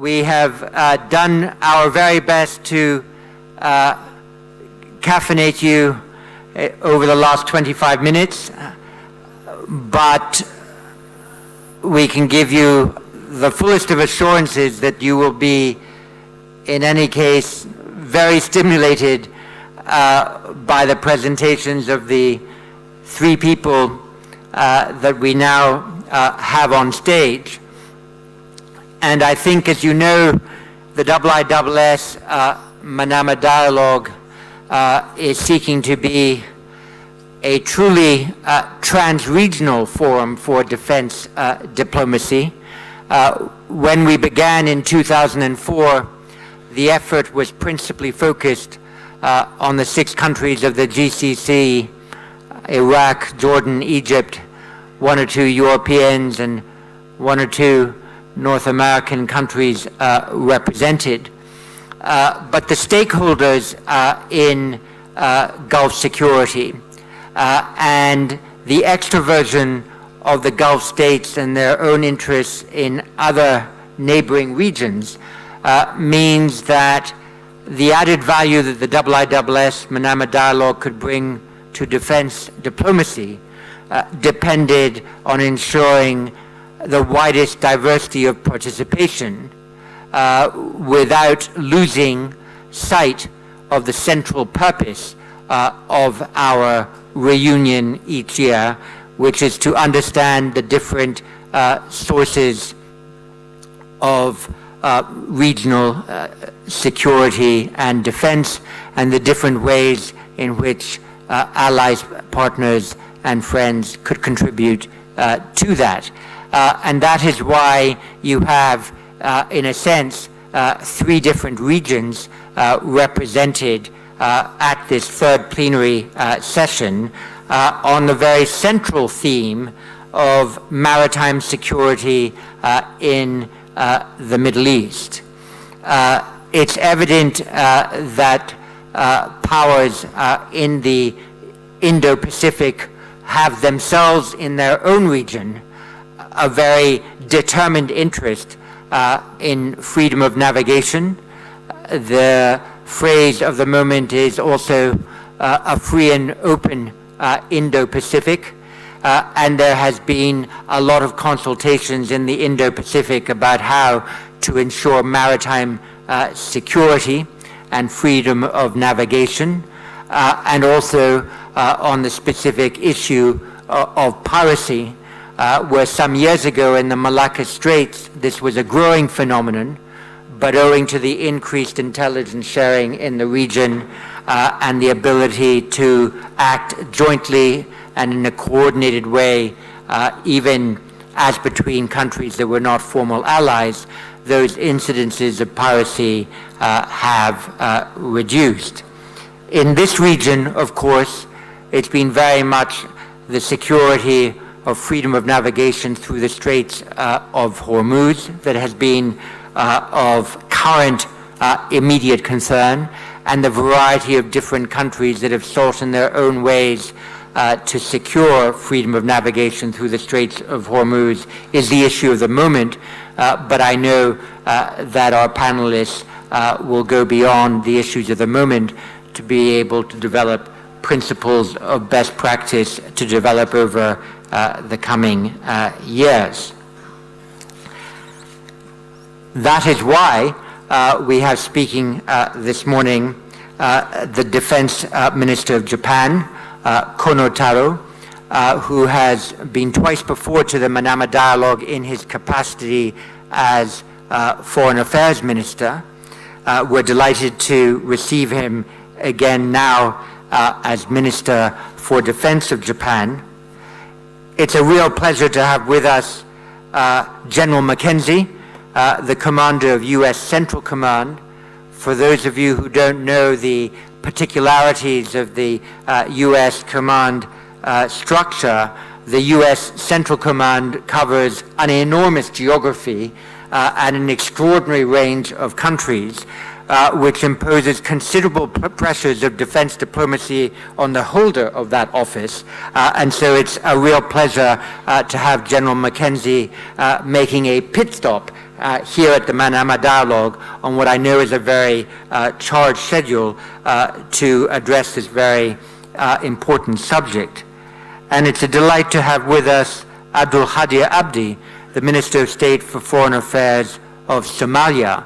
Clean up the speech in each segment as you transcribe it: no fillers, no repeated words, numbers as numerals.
We have done our very best to caffeinate you over the last 25 minutes, but we can give you the fullest of assurances that you will be, in any case, very stimulated by the presentations of the three people that we now have on stage. And I think, as you know, the IISS Manama Dialogue is seeking to be a truly trans-regional forum for defense diplomacy. When we began in 2004, the effort was principally focused on the 6 countries of the GCC, Iraq, Jordan, Egypt, 1 or 2 Europeans, and 1 or 2 North American countries represented. But the stakeholders in Gulf security and the extroversion of the Gulf states and their own interests in other neighboring regions means that the added value that the IISS Manama Dialogue could bring to defense diplomacy depended on ensuring the widest diversity of participation without losing sight of the central purpose of our reunion each year, which is to understand the different sources of regional security and defense and the different ways in which allies, partners, and friends could contribute to that. And that is why you have, in a sense, 3 different regions represented at this 3rd plenary session on the very central theme of maritime security in the Middle East. It's evident that powers in the Indo-Pacific have themselves in their own region a very determined interest in freedom of navigation. The phrase of the moment is also a free and open Indo-Pacific, and there has been a lot of consultations in the Indo-Pacific about how to ensure maritime security and freedom of navigation, and also on the specific issue of piracy, where some years ago in the Malacca Straits this was a growing phenomenon, but owing to the increased intelligence sharing in the region and the ability to act jointly and in a coordinated way, even as between countries that were not formal allies, those incidences of piracy have reduced. In this region, of course, it's been very much the security of freedom of navigation through the Straits of Hormuz that has been of current immediate concern, and the variety of different countries that have sought in their own ways to secure freedom of navigation through the Straits of Hormuz is the issue of the moment, but I know that our panelists will go beyond the issues of the moment to be able to develop principles of best practice to develop over the coming years. That is why we have speaking this morning the Defense Minister of Japan, Kono Taro, who has been twice before to the Manama Dialogue in his capacity as Foreign Affairs Minister. We're delighted to receive him again now as Minister for Defense of Japan. It's a real pleasure to have with us General Mackenzie, the commander of U.S. Central Command. For those of you who don't know the particularities of the U.S. command structure, the U.S. Central Command covers an enormous geography and an extraordinary range of countries, which imposes considerable pressures of defense diplomacy on the holder of that office. And so it's a real pleasure to have General Mackenzie making a pit stop here at the Manama Dialogue on what I know is a very charged schedule to address this very important subject. And it's a delight to have with us Abdul Hadi Abdi, the Minister of State for Foreign Affairs of Somalia.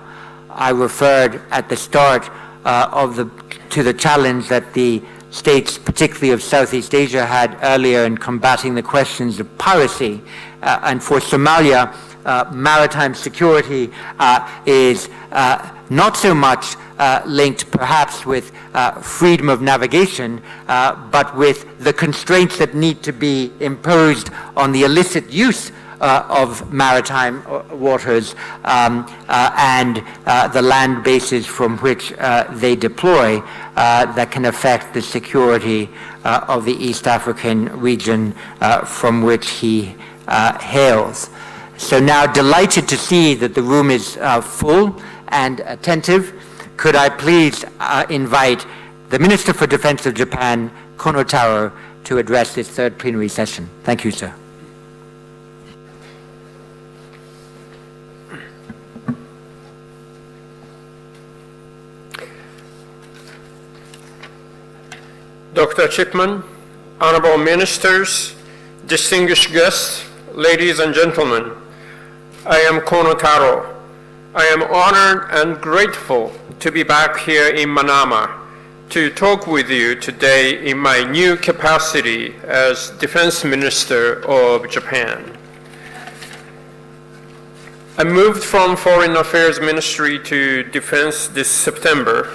I referred at the start to the challenge that the states, particularly of Southeast Asia, had earlier in combating the questions of piracy. And for Somalia, maritime security is not so much linked perhaps with freedom of navigation, but with the constraints that need to be imposed on the illicit use of maritime waters and the land bases from which they deploy that can affect the security of the East African region from which he hails. So now, delighted to see that the room is full and attentive. Could I please invite the Minister for Defense of Japan, Kono Taro, to address this third plenary session. Thank you, sir. Dr. Chipman, honorable ministers, distinguished guests, ladies and gentlemen, I am Kono Taro. I am honored and grateful to be back here in Manama to talk with you today in my new capacity as Defense Minister of Japan. I moved from Foreign Affairs Ministry to Defense this September,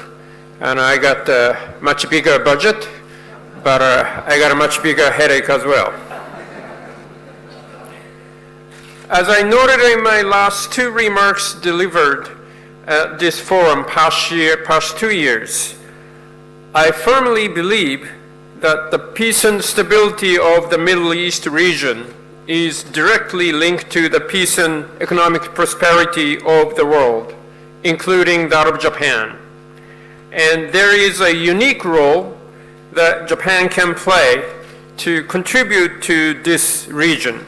and I got a much bigger budget, but I got a much bigger headache as well. As I noted in my last two remarks delivered at this forum past 2 years, I firmly believe that the peace and stability of the Middle East region is directly linked to the peace and economic prosperity of the world, including that of Japan. And there is a unique role that Japan can play to contribute to this region.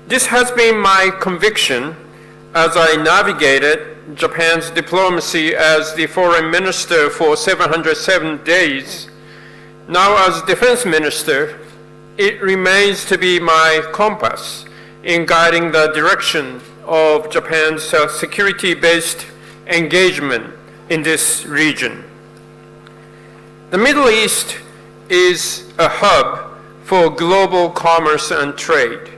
This has been my conviction as I navigated Japan's diplomacy as the foreign minister for 707 days. Now as defense minister, it remains to be my compass in guiding the direction of Japan's security-based engagement in this region. The Middle East is a hub for global commerce and trade.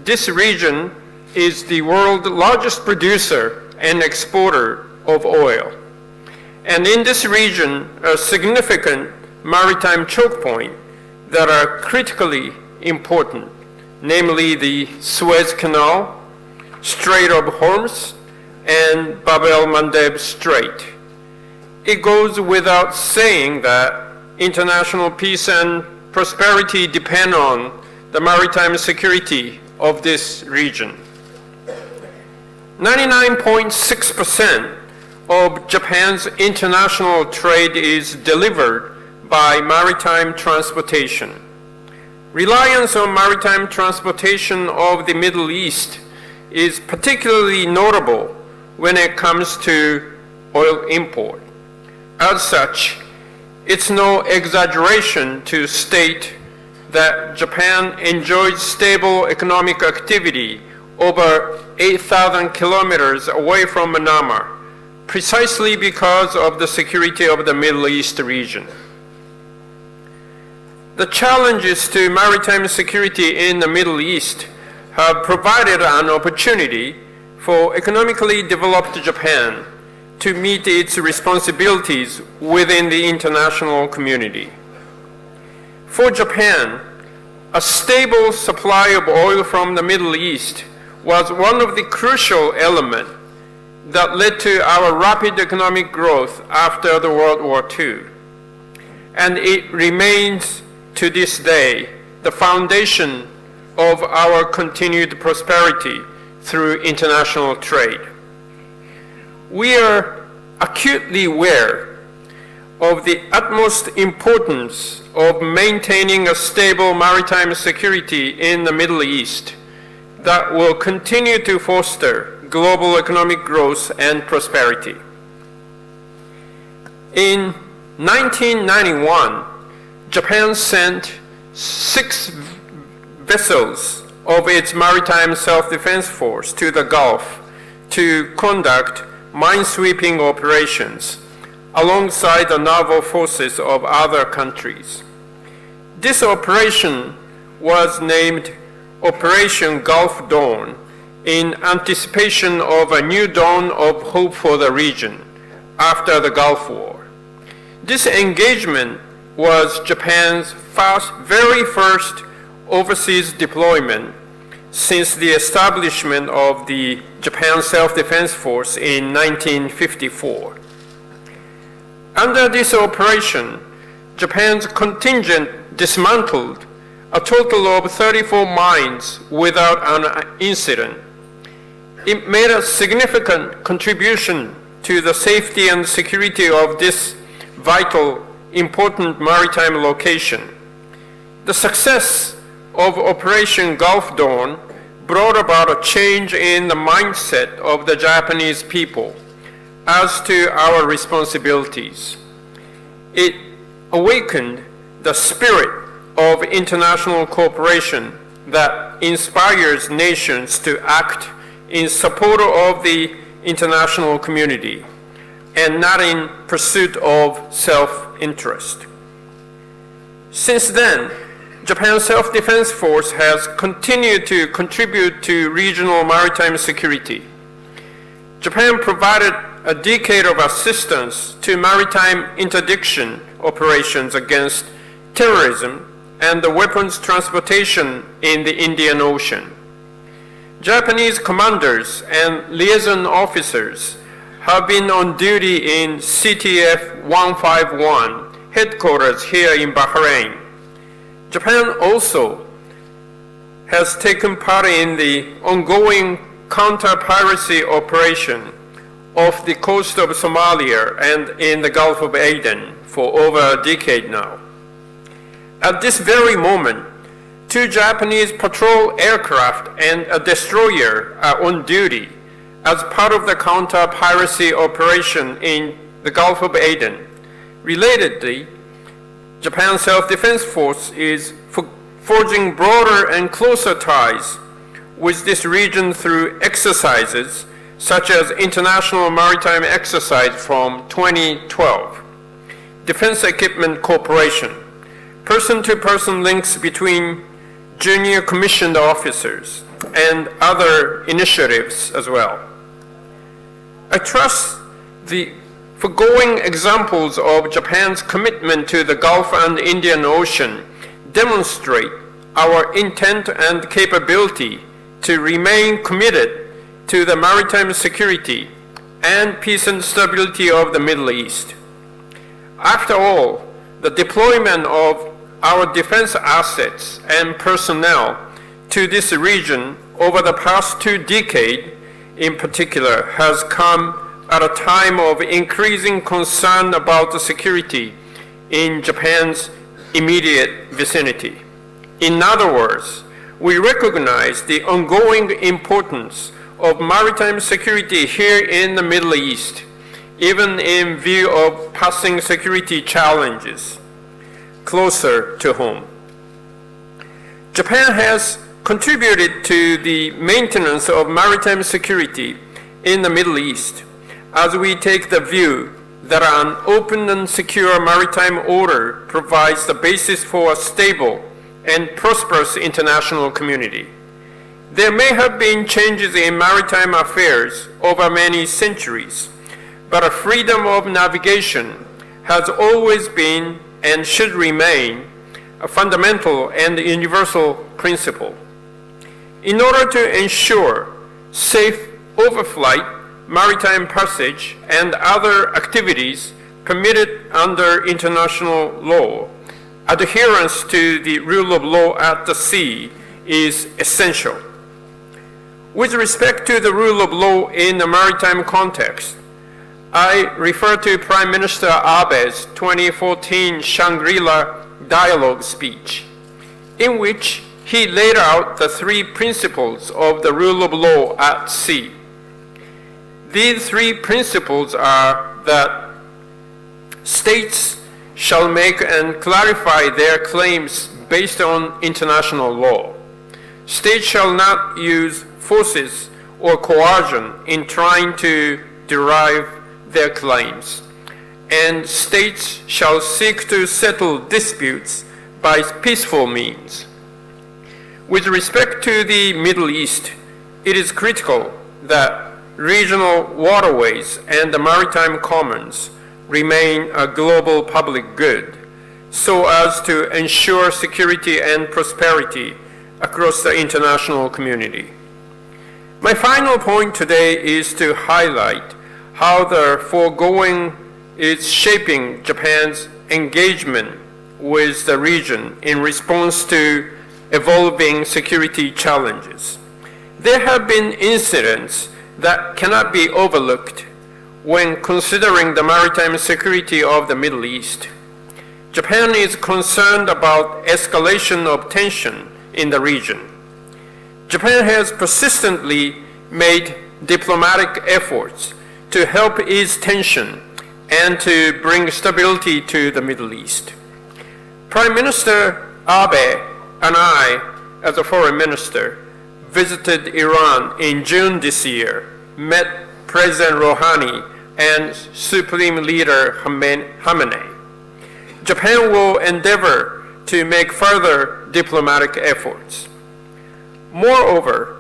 This region is the world's largest producer and exporter of oil. And in this region, a significant maritime choke point that are critically important, namely the Suez Canal, Strait of Hormuz, and Bab el-Mandeb Strait. It goes without saying that international peace and prosperity depend on the maritime security of this region. 99.6% of Japan's international trade is delivered by maritime transportation. Reliance on maritime transportation of the Middle East is particularly notable when it comes to oil import. As such, it's no exaggeration to state that Japan enjoys stable economic activity over 8,000 kilometers away from Manama, precisely because of the security of the Middle East region. The challenges to maritime security in the Middle East have provided an opportunity for economically developed Japan to meet its responsibilities within the international community. For Japan, a stable supply of oil from the Middle East was one of the crucial elements that led to our rapid economic growth after the World War II. And it remains to this day the foundation of our continued prosperity through international trade. We are acutely aware of the utmost importance of maintaining a stable maritime security in the Middle East that will continue to foster global economic growth and prosperity. In 1991, Japan sent 6 vessels of its maritime self-defense force to the Gulf to conduct minesweeping operations alongside the naval forces of other countries. This operation was named Operation Gulf Dawn in anticipation of a new dawn of hope for the region after the Gulf War. This engagement was Japan's very first overseas deployment since the establishment of the Japan Self-Defense Force in 1954. Under this operation, Japan's contingent dismantled a total of 34 mines without an incident. It made a significant contribution to the safety and security of this vital, important maritime location. The success of Operation Gulf Dawn brought about a change in the mindset of the Japanese people as to our responsibilities. It awakened the spirit of international cooperation that inspires nations to act in support of the international community and not in pursuit of self-interest. Since then, Japan's Self-Defense Force has continued to contribute to regional maritime security. Japan provided a decade of assistance to maritime interdiction operations against terrorism and the weapons transportation in the Indian Ocean. Japanese commanders and liaison officers have been on duty in CTF 151 headquarters here in Bahrain. Japan also has taken part in the ongoing counter-piracy operation off the coast of Somalia and in the Gulf of Aden for over a decade now. At this very moment, 2 Japanese patrol aircraft and a destroyer are on duty as part of the counter-piracy operation in the Gulf of Aden. Relatedly, Japan's Self-Defense Force is forging broader and closer ties with this region through exercises such as International Maritime Exercise from 2012, Defense Equipment Cooperation, person-to-person links between junior commissioned officers, and other initiatives as well. I trust the foregoing examples of Japan's commitment to the Gulf and Indian Ocean demonstrate our intent and capability to remain committed to the maritime security and peace and stability of the Middle East. After all, the deployment of our defense assets and personnel to this region over the past 2 decades in particular has come at a time of increasing concern about the security in Japan's immediate vicinity. In other words, we recognize the ongoing importance of maritime security here in the Middle East, even in view of passing security challenges closer to home. Japan has contributed to the maintenance of maritime security in the Middle East as we take the view that an open and secure maritime order provides the basis for a stable and prosperous international community. There may have been changes in maritime affairs over many centuries, but a freedom of navigation has always been and should remain a fundamental and universal principle. In order to ensure safe overflight, maritime passage, and other activities permitted under international law, adherence to the rule of law at the sea is essential. With respect to the rule of law in the maritime context, I refer to Prime Minister Abe's 2014 Shangri-La Dialogue speech, in which he laid out the 3 principles of the rule of law at sea. These 3 principles are that states shall make and clarify their claims based on international law. States shall not use forces or coercion in trying to derive their claims, and states shall seek to settle disputes by peaceful means. With respect to the Middle East, it is critical that regional waterways and the maritime commons remain a global public good, so as to ensure security and prosperity across the international community. My final point today is to highlight how the foregoing is shaping Japan's engagement with the region in response to evolving security challenges. There have been incidents that cannot be overlooked when considering the maritime security of the Middle East. Japan is concerned about escalation of tension in the region. Japan has persistently made diplomatic efforts to help ease tension and to bring stability to the Middle East. Prime Minister Abe and I, as a foreign minister, visited Iran in June this year, met President Rouhani and Supreme Leader Khamenei. Japan will endeavor to make further diplomatic efforts. Moreover,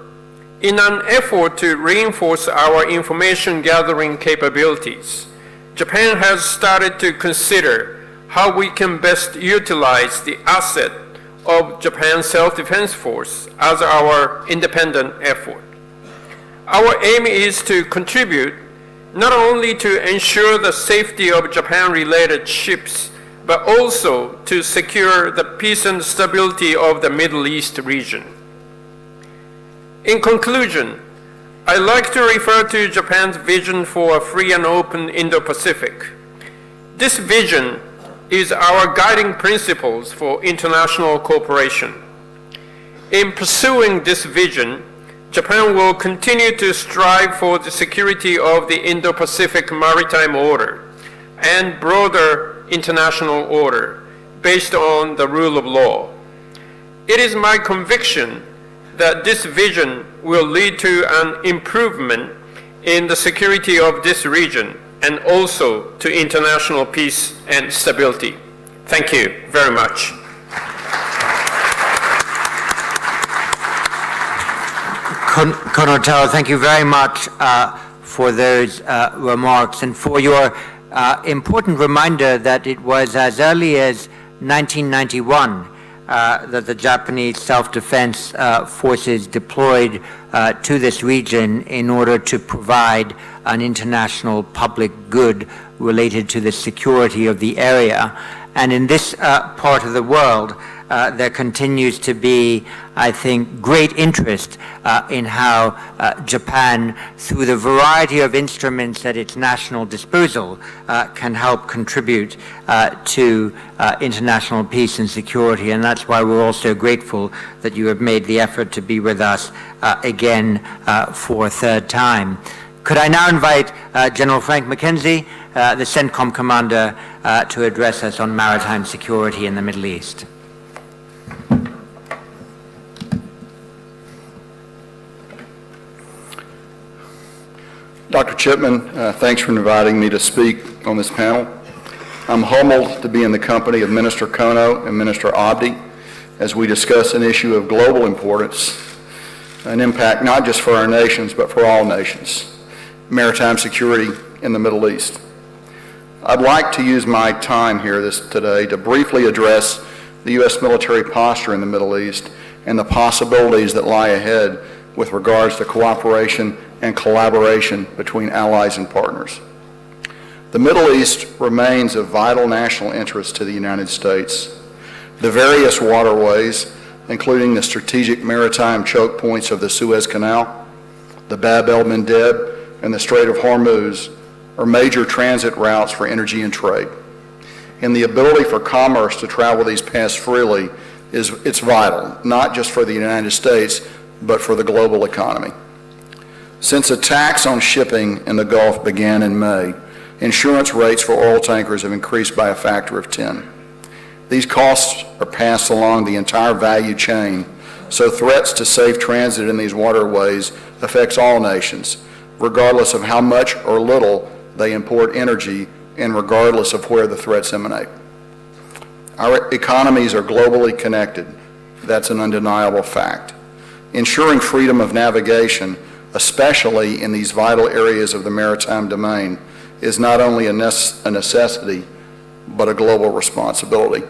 in an effort to reinforce our information gathering capabilities, Japan has started to consider how we can best utilize the asset of Japan's self-defense force as our independent effort. Our aim is to contribute not only to ensure the safety of Japan-related ships, but also to secure the peace and stability of the Middle East region. In conclusion, I'd like to refer to Japan's vision for a free and open Indo-Pacific. This vision is our guiding principles for international cooperation. In pursuing this vision, Japan will continue to strive for the security of the Indo-Pacific maritime order and broader international order based on the rule of law. It is my conviction that this vision will lead to an improvement in the security of this region and also to international peace and stability. Thank you very much. Konotawa, thank you very much for those remarks and for your important reminder that it was as early as 1991 that the Japanese self-defense forces deployed to this region in order to provide an international public good related to the security of the area. And in this part of the world, there continues to be, I think, great interest in how Japan, through the variety of instruments at its national disposal, can help contribute to international peace and security. And that's why we're also grateful that you have made the effort to be with us again for a third time. Could I now invite General Frank McKenzie, the CENTCOM Commander, to address us on maritime security in the Middle East. Dr. Chipman, thanks for inviting me to speak on this panel. I'm humbled to be in the company of Minister Kono and Minister Abdi as we discuss an issue of global importance, an impact not just for our nations, but for all nations, maritime security in the Middle East. I'd like to use my time here today to briefly address the U.S. military posture in the Middle East and the possibilities that lie ahead with regards to cooperation and collaboration between allies and partners. The Middle East remains of vital national interest to the United States. The various waterways, including the strategic maritime choke points of the Suez Canal, the Bab el-Mandeb, and the Strait of Hormuz, are major transit routes for energy and trade. And the ability for commerce to travel these paths freely it's vital, not just for the United States, but for the global economy. Since a tax on shipping in the Gulf began in May, insurance rates for oil tankers have increased by a factor of 10. These costs are passed along the entire value chain, so threats to safe transit in these waterways affects all nations, regardless of how much or little they import energy and regardless of where the threats emanate. Our economies are globally connected. That's an undeniable fact. Ensuring freedom of navigation, especially in these vital areas of the maritime domain, is not only a necessity, but a global responsibility.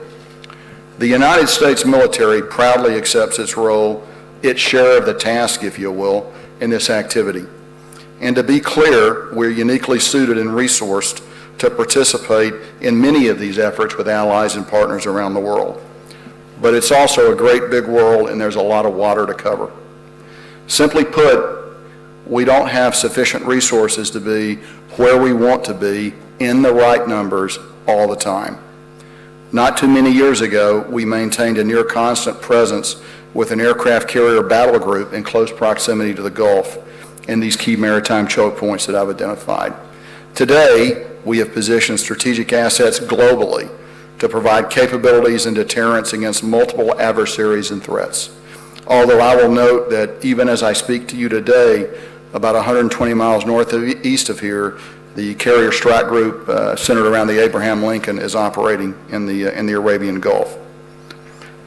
The United States military proudly accepts its role, its share of the task, if you will, in this activity. And to be clear, we're uniquely suited and resourced to participate in many of these efforts with allies and partners around the world. But it's also a great big world and there's a lot of water to cover. Simply put, we don't have sufficient resources to be where we want to be in the right numbers all the time. Not too many years ago, we maintained a near constant presence with an aircraft carrier battle group in close proximity to the Gulf and these key maritime choke points that I've identified. Today, we have positioned strategic assets globally to provide capabilities and deterrence against multiple adversaries and threats. Although I will note that even as I speak to you today, about 120 miles northeast of here, the carrier strike group centered around the Abraham Lincoln is operating in the Arabian Gulf.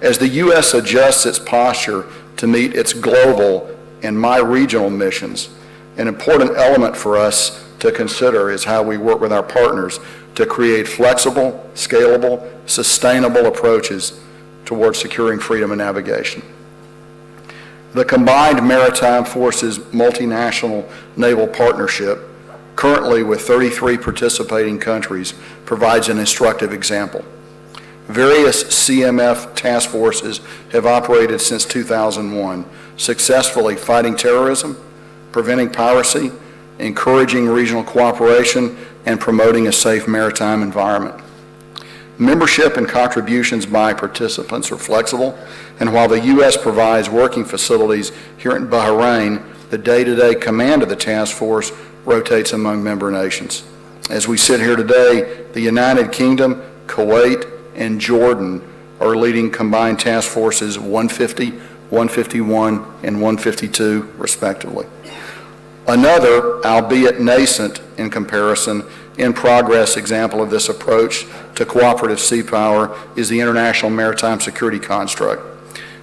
As the U.S. adjusts its posture to meet its global and my regional missions, an important element for us to consider is how we work with our partners to create flexible, scalable, sustainable approaches towards securing freedom of navigation. The combined Maritime Forces Multinational Naval Partnership, currently with 33 participating countries, provides an instructive example. Various CMF task forces have operated since 2001, successfully fighting terrorism, preventing piracy, encouraging regional cooperation, and promoting a safe maritime environment. Membership and contributions by participants are flexible, and while the U.S. provides working facilities here in Bahrain, the day-to-day command of the task force rotates among member nations. As we sit here today, the United Kingdom, Kuwait, and Jordan are leading combined task forces 150, 151, and 152, respectively. Another, albeit nascent in comparison, in progress example of this approach to cooperative sea power is the International Maritime Security Construct.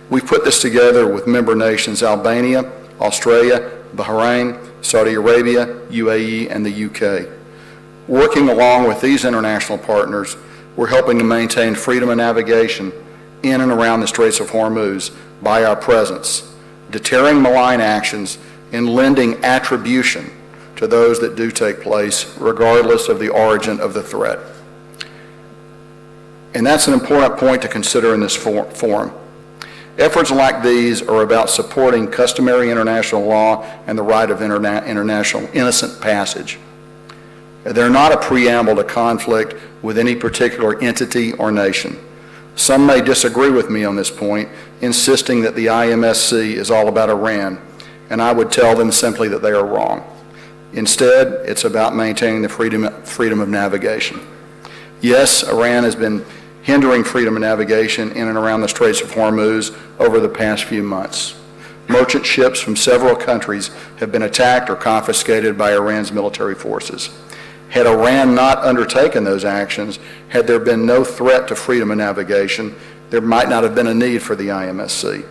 We've put this together with member nations Albania, Australia, Bahrain, Saudi Arabia, UAE, and the UK. Working along with these international partners, we're helping to maintain freedom of navigation in and around the Straits of Hormuz by our presence, deterring malign actions and lending attribution to those that do take place, regardless of the origin of the threat. And that's an important point to consider in this forum. Efforts like these are about supporting customary international law and the right of international innocent passage. They're not a preamble to conflict with any particular entity or nation. Some may disagree with me on this point, insisting that the IMSC is all about Iran, and I would tell them simply that they are wrong. Instead, it's about maintaining the freedom of navigation. Yes, Iran has been hindering freedom of navigation in and around the Straits of Hormuz over the past few months. Merchant ships from several countries have been attacked or confiscated by Iran's military forces. Had Iran not undertaken those actions, had there been no threat to freedom of navigation, there might not have been a need for the IMSC.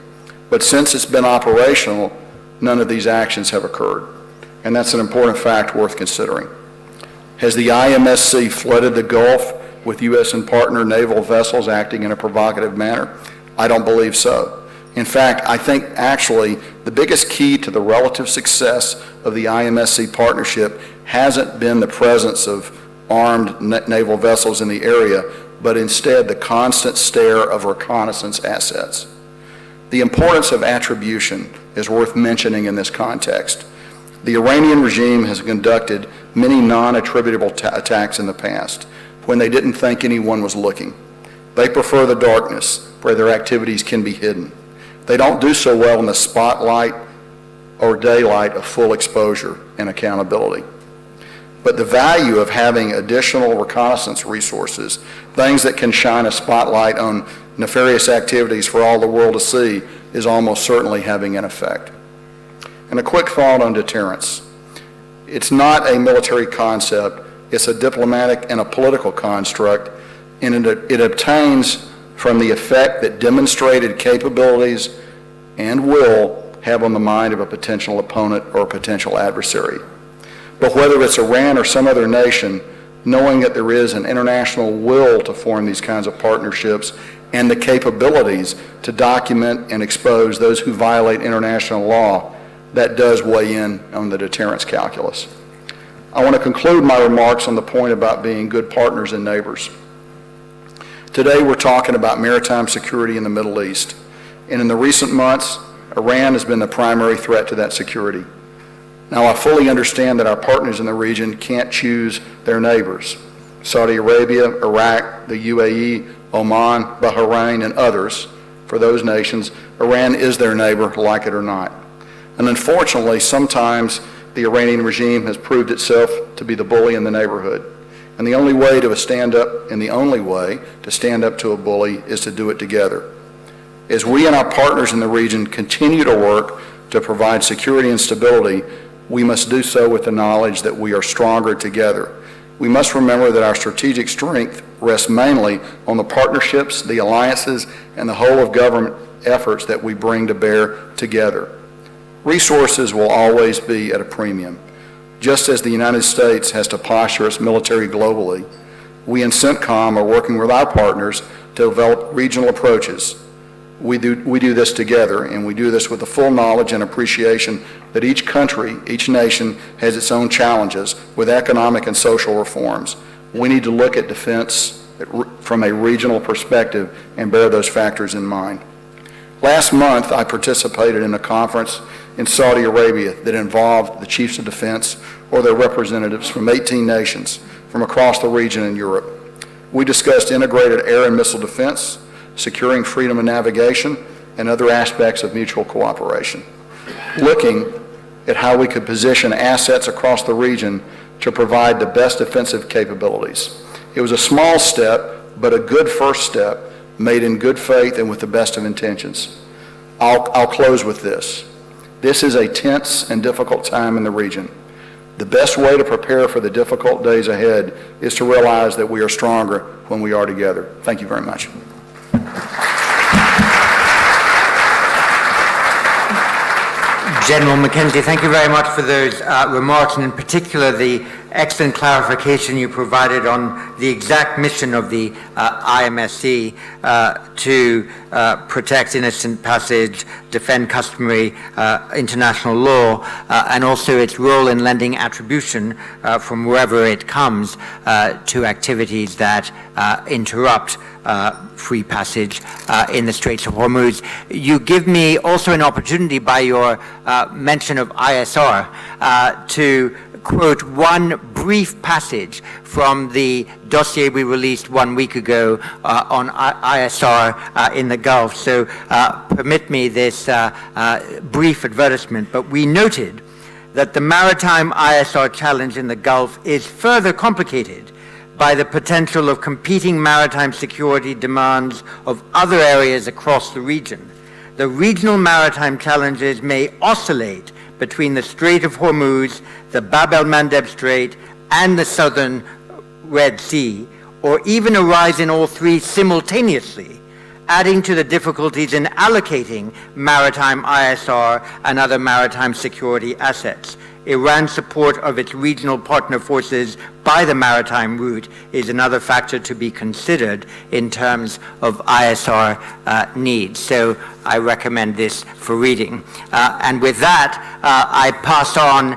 But since it's been operational, none of these actions have occurred. And that's an important fact worth considering. Has the IMSC flooded the Gulf with U.S. and partner naval vessels acting in a provocative manner? I don't believe so. In fact, I think actually the biggest key to the relative success of the IMSC partnership hasn't been the presence of armed naval vessels in the area, but instead the constant stare of reconnaissance assets. The importance of attribution is worth mentioning in this context. The Iranian regime has conducted many non-attributable attacks in the past when they didn't think anyone was looking. They prefer the darkness where their activities can be hidden. They don't do so well in the spotlight or daylight of full exposure and accountability. But the value of having additional reconnaissance resources, things that can shine a spotlight on nefarious activities for all the world to see, is almost certainly having an effect. And a quick thought on deterrence. It's not a military concept, it's a diplomatic and a political construct, and it obtains from the effect that demonstrated capabilities and will have on the mind of a potential opponent or a potential adversary. But whether it's Iran or some other nation, knowing that there is an international will to form these kinds of partnerships and the capabilities to document and expose those who violate international law, that does weigh in on the deterrence calculus. I want to conclude my remarks on the point about being good partners and neighbors. Today we're talking about maritime security in the Middle East, and in the recent months, Iran has been the primary threat to that security. Now, I fully understand that our partners in the region can't choose their neighbors. Saudi Arabia, Iraq, the UAE, Oman, Bahrain, and others. For those nations, Iran is their neighbor, like it or not. And unfortunately, sometimes the Iranian regime has proved itself to be the bully in the neighborhood. And the only way to stand up to a bully is to do it together. As we and our partners in the region continue to work to provide security and stability, we must do so with the knowledge that we are stronger together. We must remember that our strategic strength rests mainly on the partnerships, the alliances, and the whole of government efforts that we bring to bear together. Resources will always be at a premium. Just as the United States has to posture its military globally, we in CENTCOM are working with our partners to develop regional approaches. We do this together, and we do this with the full knowledge and appreciation that each country, each nation has its own challenges with economic and social reforms. We need to look at defense from a regional perspective and bear those factors in mind. Last month, I participated in a conference in Saudi Arabia that involved the chiefs of defense or their representatives from 18 nations from across the region in Europe. We discussed integrated air and missile defense, securing freedom of navigation, and other aspects of mutual cooperation, looking at how we could position assets across the region to provide the best defensive capabilities. It was a small step, but a good first step, made in good faith and with the best of intentions. I'll close with this. This is a tense and difficult time in the region. The best way to prepare for the difficult days ahead is to realize that we are stronger when we are together. Thank you very much. General McKenzie, thank you very much for those remarks, and in particular the excellent clarification you provided on the exact mission of the IMSC to protect innocent passage, defend customary international law, and also its role in lending attribution from wherever it comes to activities that interrupt free passage in the Straits of Hormuz. You give me also an opportunity by your mention of ISR to quote one brief passage from the dossier we released 1 week ago on ISR in the Gulf. So permit me this brief advertisement, but we noted that the maritime ISR challenge in the Gulf is further complicated by the potential of competing maritime security demands of other areas across the region. The regional maritime challenges may oscillate between the Strait of Hormuz, the Bab el-Mandeb Strait, and the southern Red Sea, or even arise in all three simultaneously, adding to the difficulties in allocating maritime ISR and other maritime security assets. Iran's support of its regional partner forces by the maritime route is another factor to be considered in terms of ISR needs. So I recommend this for reading. And with that, I pass on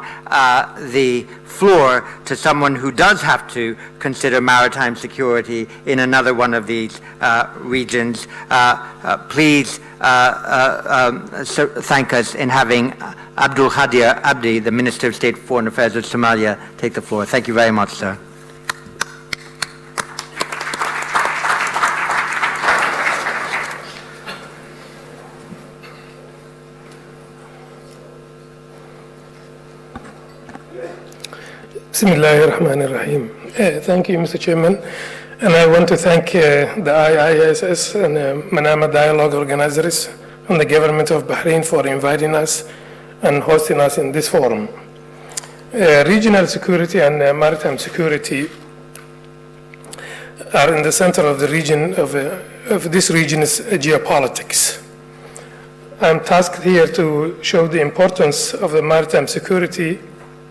the floor to someone who does have to consider maritime security in another one of these regions. Please thank us in having Abdul Khadir Abdi, the Minister of State for Foreign Affairs of Somalia, take the floor. Thank you very much, sir. Bismillahirrahmanirrahim. Thank you, Mr. Chairman. And I want to thank the IISS and Manama Dialogue organizers and the government of Bahrain for inviting us and hosting us in this forum. Regional security and maritime security are in the center of the region of this region's geopolitics. I'm tasked here to show the importance of the maritime security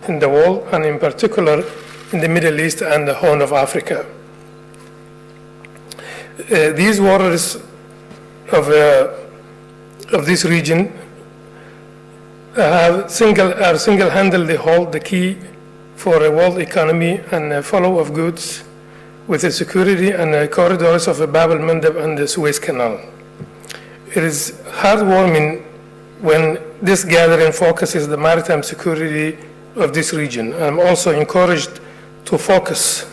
in the world, and in particular in the Middle East and the Horn of Africa. These waters of this region are single-handedly hold the key for a world economy and a flow of goods with the security and the corridors of the Bab el-Mandeb and the Suez Canal. It is heartwarming when this gathering focuses the maritime security of this region. I'm also encouraged to focus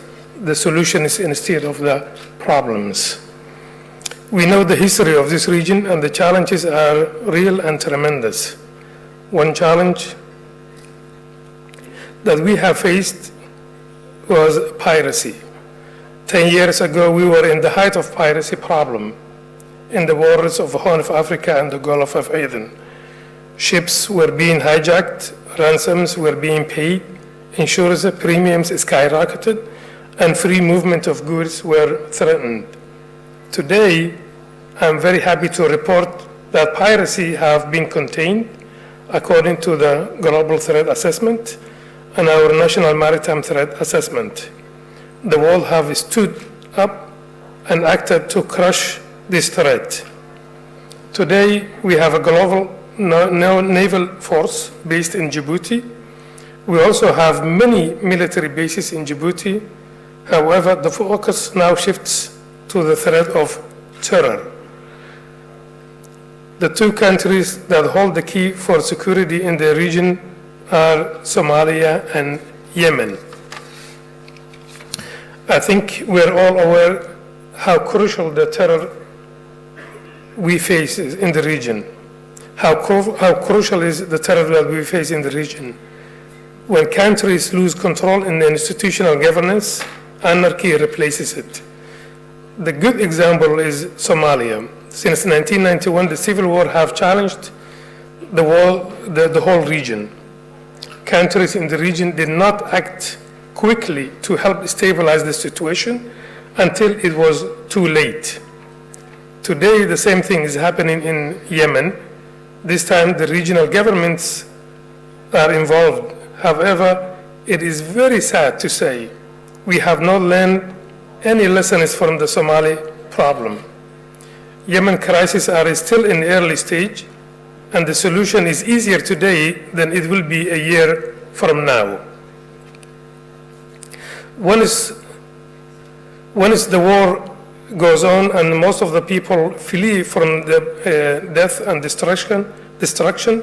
the solutions instead of the problems. We know the history of this region, and the challenges are real and tremendous. One challenge that we have faced was piracy. 10 years ago, we were in the height of piracy problem in the waters of the Horn of Africa and the Gulf of Aden. Ships were being hijacked, ransoms were being paid, insurance premiums skyrocketed, and free movement of goods were threatened. Today, I'm very happy to report that piracy have been contained according to the Global Threat Assessment and our National Maritime Threat Assessment. The world have stood up and acted to crush this threat. Today, we have a global naval force based in Djibouti. We also have many military bases in Djibouti. However, the focus now shifts to the threat of terror. The two countries that hold the key for security in the region are Somalia and Yemen. I think we're all aware how crucial the terror we face is in the region. How crucial is the terror that we face in the region. When countries lose control in the institutional governance, anarchy replaces it. The good example is Somalia. Since 1991, the civil war have challenged the whole region. Countries in the region did not act quickly to help stabilize the situation until it was too late. Today, the same thing is happening in Yemen. This time, the regional governments are involved. However, it is very sad to say we have not learned any lessons from the Somali problem. Yemen crises are still in the early stage, and the solution is easier today than it will be a year from now. Once the war goes on and most of the people flee from the death and destruction,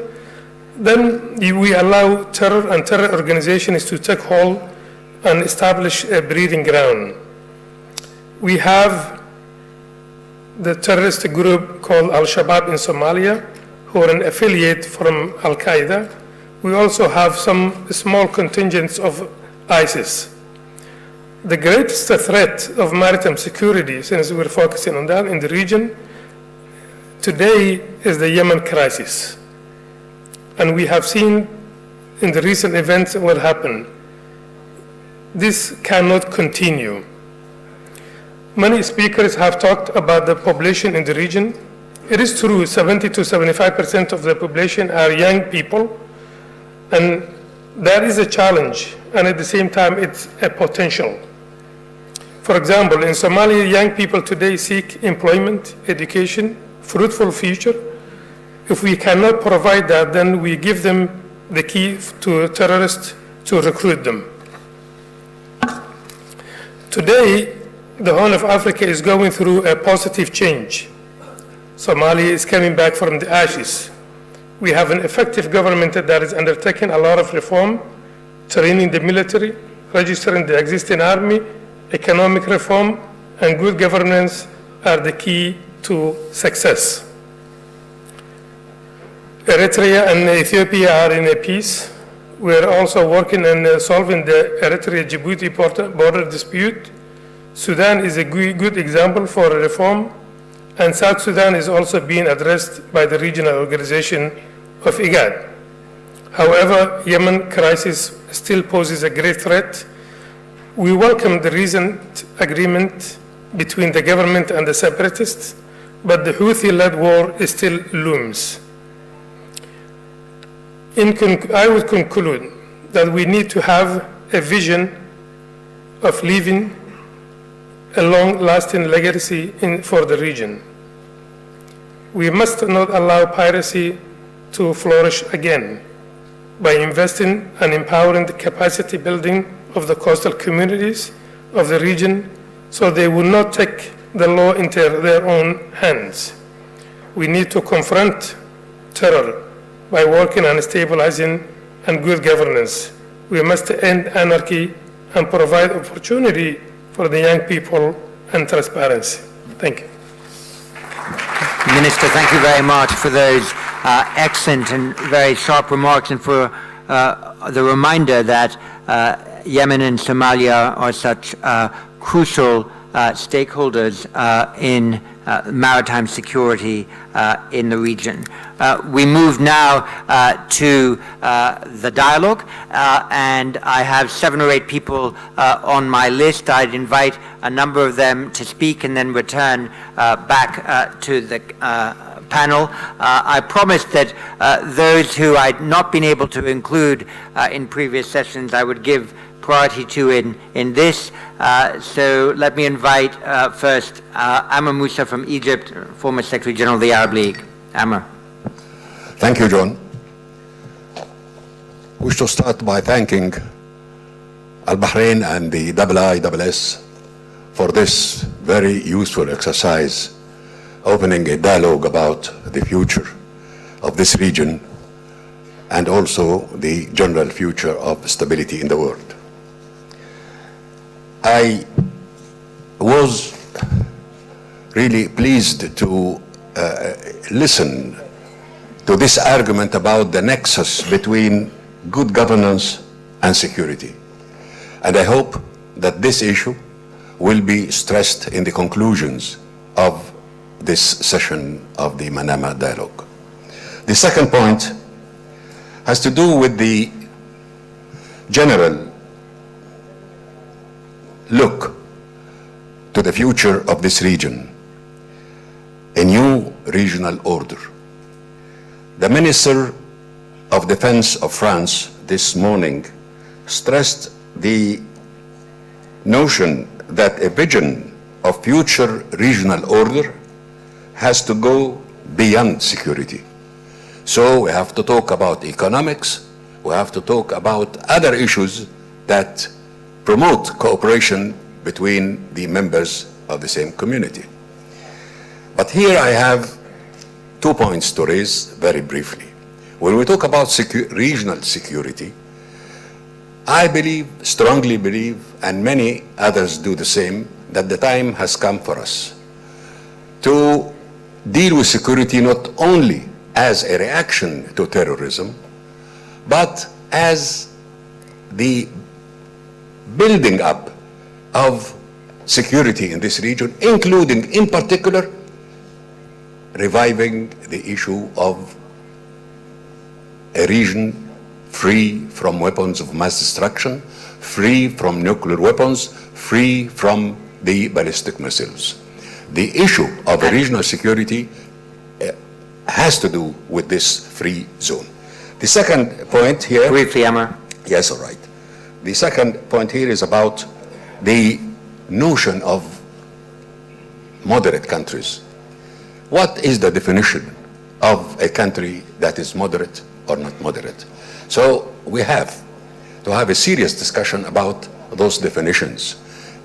then we allow terror and terror organizations to take hold and establish a breeding ground. We have the terrorist group called Al-Shabaab in Somalia, who are an affiliate from Al-Qaeda. We also have some small contingents of ISIS. The greatest threat of maritime security, since we're focusing on that in the region, today is the Yemen crisis. And we have seen in the recent events what happened. This cannot continue. Many speakers have talked about the population in the region. It is true, 70 to 75% of the population are young people, and that is a challenge, and at the same time, it's a potential. For example, in Somalia, young people today seek employment, education, fruitful future, If we cannot provide that, then we give them the key to terrorists to recruit them. Today, the Horn of Africa is going through a positive change. Somalia is coming back from the ashes. We have an effective government that is undertaking a lot of reform, training the military, registering the existing army, economic reform, and good governance are the key to success. Eritrea and Ethiopia are in a peace. We are also working on solving the Eritrea-Djibouti border dispute. Sudan is a good example for a reform, and South Sudan is also being addressed by the regional organization of IGAD. However, Yemen crisis still poses a great threat. We welcome the recent agreement between the government and the separatists, but the Houthi-led war still looms. I would conclude that we need to have a vision of leaving a long-lasting legacy for the region. We must not allow piracy to flourish again by investing and empowering the capacity building of the coastal communities of the region so they will not take the law into their own hands. We need to confront terror by working on stabilizing and good governance. We must end anarchy and provide opportunity for the young people and transparency. Thank you. Minister, thank you very much for those excellent and very sharp remarks, and for the reminder that Yemen and Somalia are such crucial stakeholders in maritime security in the region. We move now to the dialogue, and I have 7 or 8 people on my list. I'd invite a number of them to speak and then return back to the panel. I promised that those who I'd not been able to include in previous sessions, I would give priority to in this. So let me invite first Amr Moussa from Egypt, former Secretary General of the Arab League. Amr. Thank you, John. I wish to start by thanking Al-Bahrain and the IISS for this very useful exercise, opening a dialogue about the future of this region and also the general future of stability in the world. I was really pleased to listen to this argument about the nexus between good governance and security. And I hope that this issue will be stressed in the conclusions of this session of the Manama dialogue. The second point has to do with the general look to the future of this region, a new regional order. The Minister of Defense of France this morning stressed the notion that a vision of future regional order has to go beyond security. So we have to talk about economics, we have to talk about other issues that promote cooperation between the members of the same community. But here I have 2 points to raise very briefly. When we talk about regional security, I believe, strongly believe, and many others do the same, that the time has come for us to deal with security not only as a reaction to terrorism, but as the building up of security in this region, including, in particular, reviving the issue of a region free from weapons of mass destruction, free from nuclear weapons, free from the ballistic missiles. The issue of regional security has to do with this free zone. The second point here... Briefly, Amr. Yes, all right. The second point here is about the notion of moderate countries. What is the definition of a country that is moderate or not moderate. So we have to have a serious discussion about those definitions.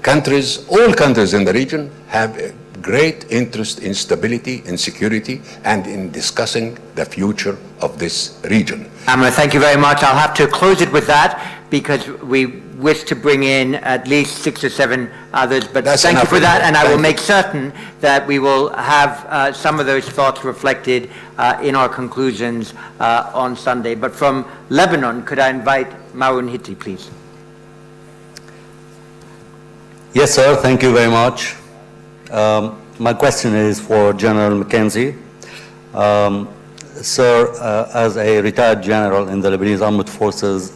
Countries, all countries in the region have a great interest in stability, in security, and in discussing the future of this region. Thank you very much. I'll have to close it with that because we wish to bring in at least 6 or 7 others, but That's thank you enough for that, and I will Thank make certain that we will have some of those thoughts reflected in our conclusions on Sunday. But from Lebanon, could I invite Maroun Hitti, please? Yes, sir. Thank you very much. My question is for General Mackenzie. Sir, as a retired general in the Lebanese Armed Forces,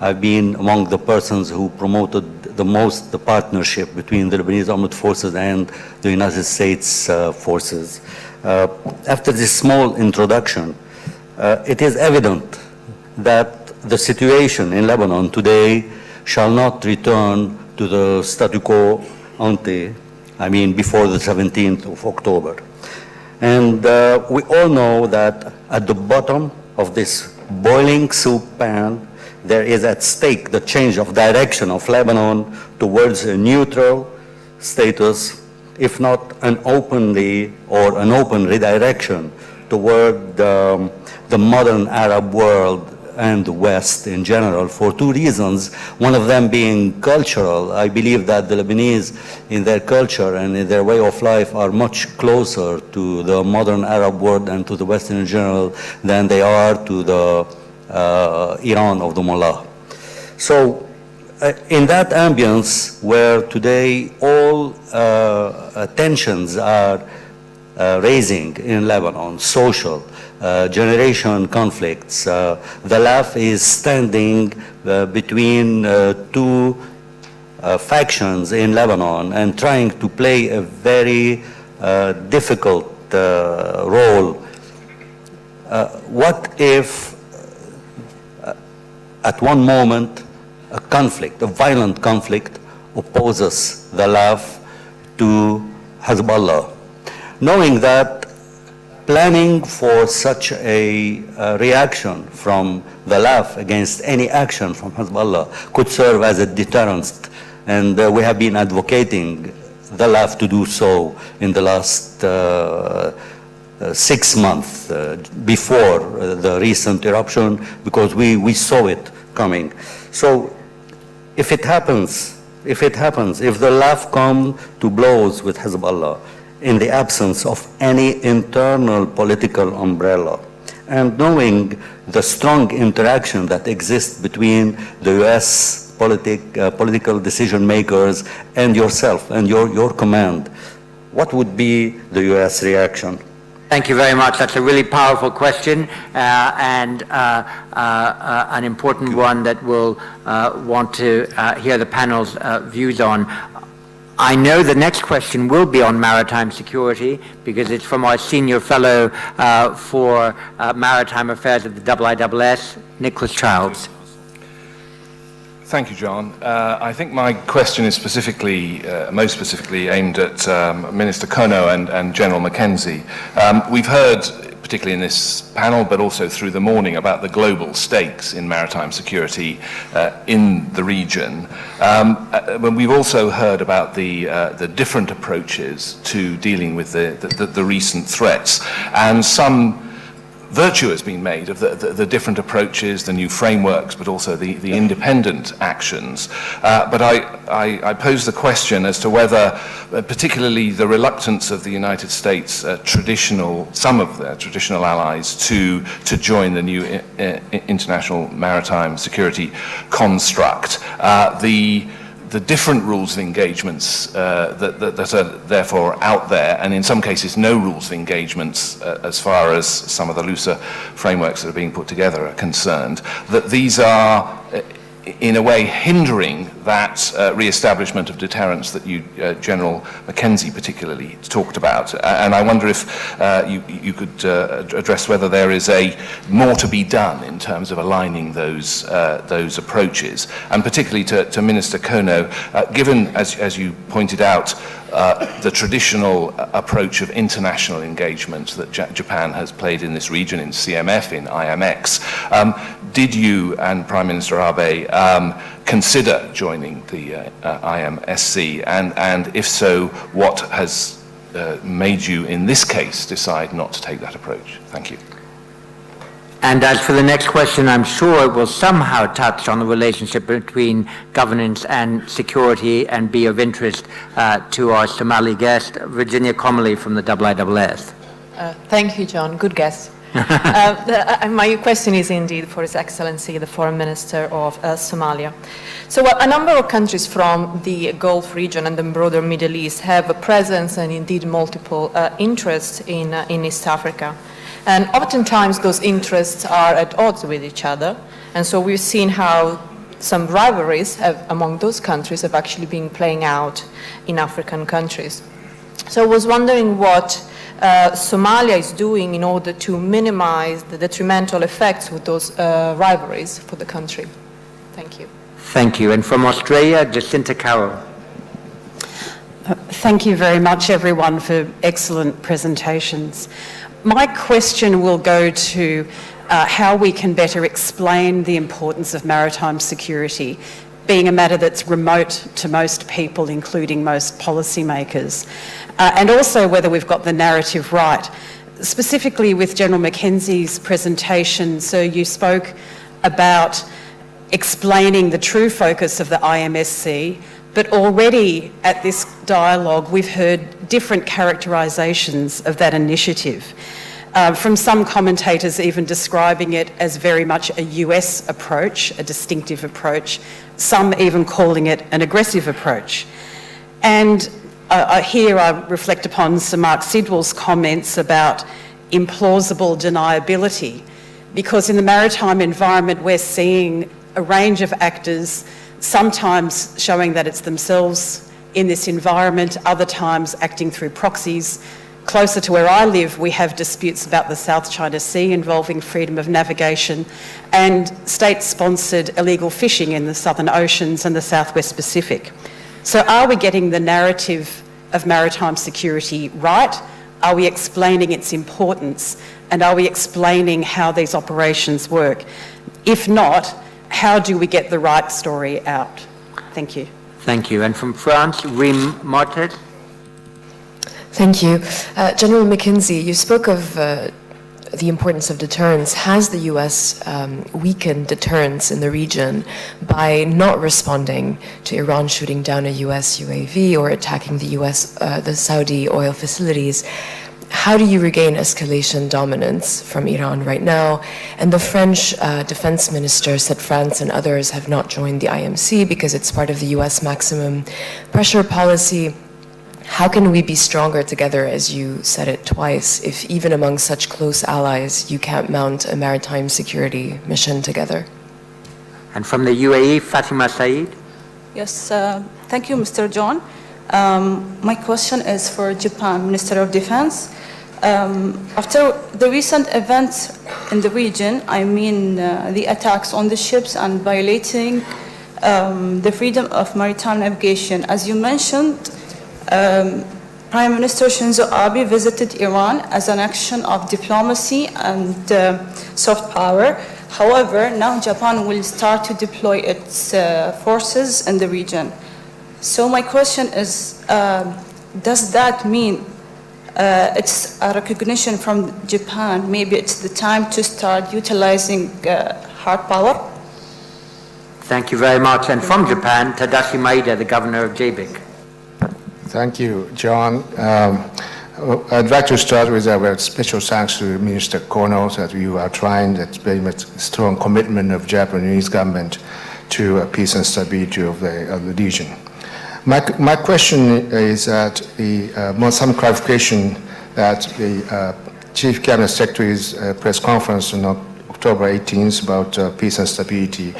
I've been among the persons who promoted the most the partnership between the Lebanese Armed Forces and the United States forces. After this small introduction, it is evident that the situation in Lebanon today shall not return to the statu quo ante, before the 17th of October. And we all know that at the bottom of this boiling soup pan, there is at stake the change of direction of Lebanon towards a neutral status, if not an openly or an open redirection toward the modern Arab world and the West in general, for 2 reasons, one of them being cultural. I believe that the Lebanese, in their culture and in their way of life, are much closer to the modern Arab world and to the West in general than they are to the Iran of the Mullah. So in that ambience, where today all tensions are raising in Lebanon, social, generation conflicts, the LAF is standing between 2 factions in Lebanon and trying to play a very difficult role. What if at one moment a conflict, a violent conflict, opposes the LAF to Hezbollah? Knowing that planning for such a reaction from the LAF against any action from Hezbollah could serve as a deterrent, and we have been advocating the LAF to do so in the last 6 months before the recent eruption, because we saw it coming. So if the LAF come to blows with Hezbollah, in the absence of any internal political umbrella, and knowing the strong interaction that exists between the U.S. political decision makers and yourself and your command, what would be the U.S. reaction? Thank you very much. That's a really powerful question and an important one that we'll want to hear the panel's views on. I know the next question will be on maritime security because it's from our senior fellow for maritime affairs of the IISS, Nicholas Childs. Thank you, John. I think my question is most specifically aimed at Minister Kono and General Mackenzie. We've heard, particularly in this panel, but also through the morning, about the global stakes in maritime security in the region. But we've also heard about the different approaches to dealing with the recent threats, and some virtue has been made of the different approaches, the new frameworks, but also the independent actions. But I pose the question as to whether, particularly the reluctance of the United States, some of their traditional allies, to join the new international maritime security construct, the different rules of engagements that are therefore out there, and in some cases no rules of engagements as far as some of the looser frameworks that are being put together are concerned, that these are in a way hindering that re-establishment of deterrence that you, General Mackenzie particularly, talked about. And I wonder if you could address whether there is more to be done in terms of aligning those approaches. And particularly to Minister Kono, given, as you pointed out, the traditional approach of international engagement that Japan has played in this region, in CMF, in IMX. Did you and Prime Minister Abe consider joining the IMSC? And if so, what has made you, in this case, decide not to take that approach? Thank you. And as for the next question, I'm sure it will somehow touch on the relationship between governance and security and be of interest to our Somali guest, Virginia Comely from the IISS. Thank you, John. Good guess. My question is indeed for His Excellency, the Foreign Minister of Somalia. So a number of countries from the Gulf region and the broader Middle East have a presence and indeed multiple interests in East Africa. And oftentimes those interests are at odds with each other. And so we've seen how some rivalries among those countries have actually been playing out in African countries. So I was wondering what Somalia is doing in order to minimize the detrimental effects of those rivalries for the country. Thank you. Thank you. And from Australia, Jacinta Carroll. Thank you very much, everyone, for excellent presentations. My question will go to how we can better explain the importance of maritime security, being a matter that's remote to most people, including most policymakers, and also whether we've got the narrative right. Specifically with General Mackenzie's presentation, so you spoke about explaining the true focus of the IMSC, but already at this dialogue we've heard different characterisations of that initiative. From some commentators even describing it as very much a US approach, a distinctive approach, some even calling it an aggressive approach. And here I reflect upon Sir Mark Sidwell's comments about implausible deniability, because in the maritime environment we're seeing a range of actors, sometimes showing that it's themselves in this environment, other times acting through proxies. Closer to where I live, we have disputes about the South China Sea involving freedom of navigation and state-sponsored illegal fishing in the Southern Oceans and the Southwest Pacific. So are we getting the narrative of maritime security right? Are we explaining its importance? And are we explaining how these operations work? If not, how do we get the right story out? Thank you. Thank you. And from France, Rim Martet. Thank you. General Mackenzie, you spoke of the importance of deterrence. Has the U.S. Weakened deterrence in the region by not responding to Iran shooting down a U.S. UAV or attacking the Saudi oil facilities? How do you regain escalation dominance from Iran right now? And the French defense minister said France and others have not joined the IMC because it's part of the U.S. maximum pressure policy. How can we be stronger together, as you said it twice, if even among such close allies you can't mount a maritime security mission together? And from the UAE, Fatima Saeed. Yes, thank you, Mr. John. My question is for Japan, Minister of Defense. After the recent events in the region, I mean the attacks on the ships and violating the freedom of maritime navigation, as you mentioned, Prime Minister Shinzo Abe visited Iran as an action of diplomacy and soft power. However, now Japan will start to deploy its forces in the region. So my question is, does that mean it's a recognition from Japan, maybe it's the time to start utilizing hard power? Thank you very much. And from Japan, Tadashi Maeda, the governor of JBIC. Thank you, John. I'd like to start with a special thanks to Minister Kono that you are trying, that's very much strong commitment of Japanese government to peace and stability of the region. My question is that some clarification that the Chief Cabinet Secretary's press conference on October 18th about peace and stability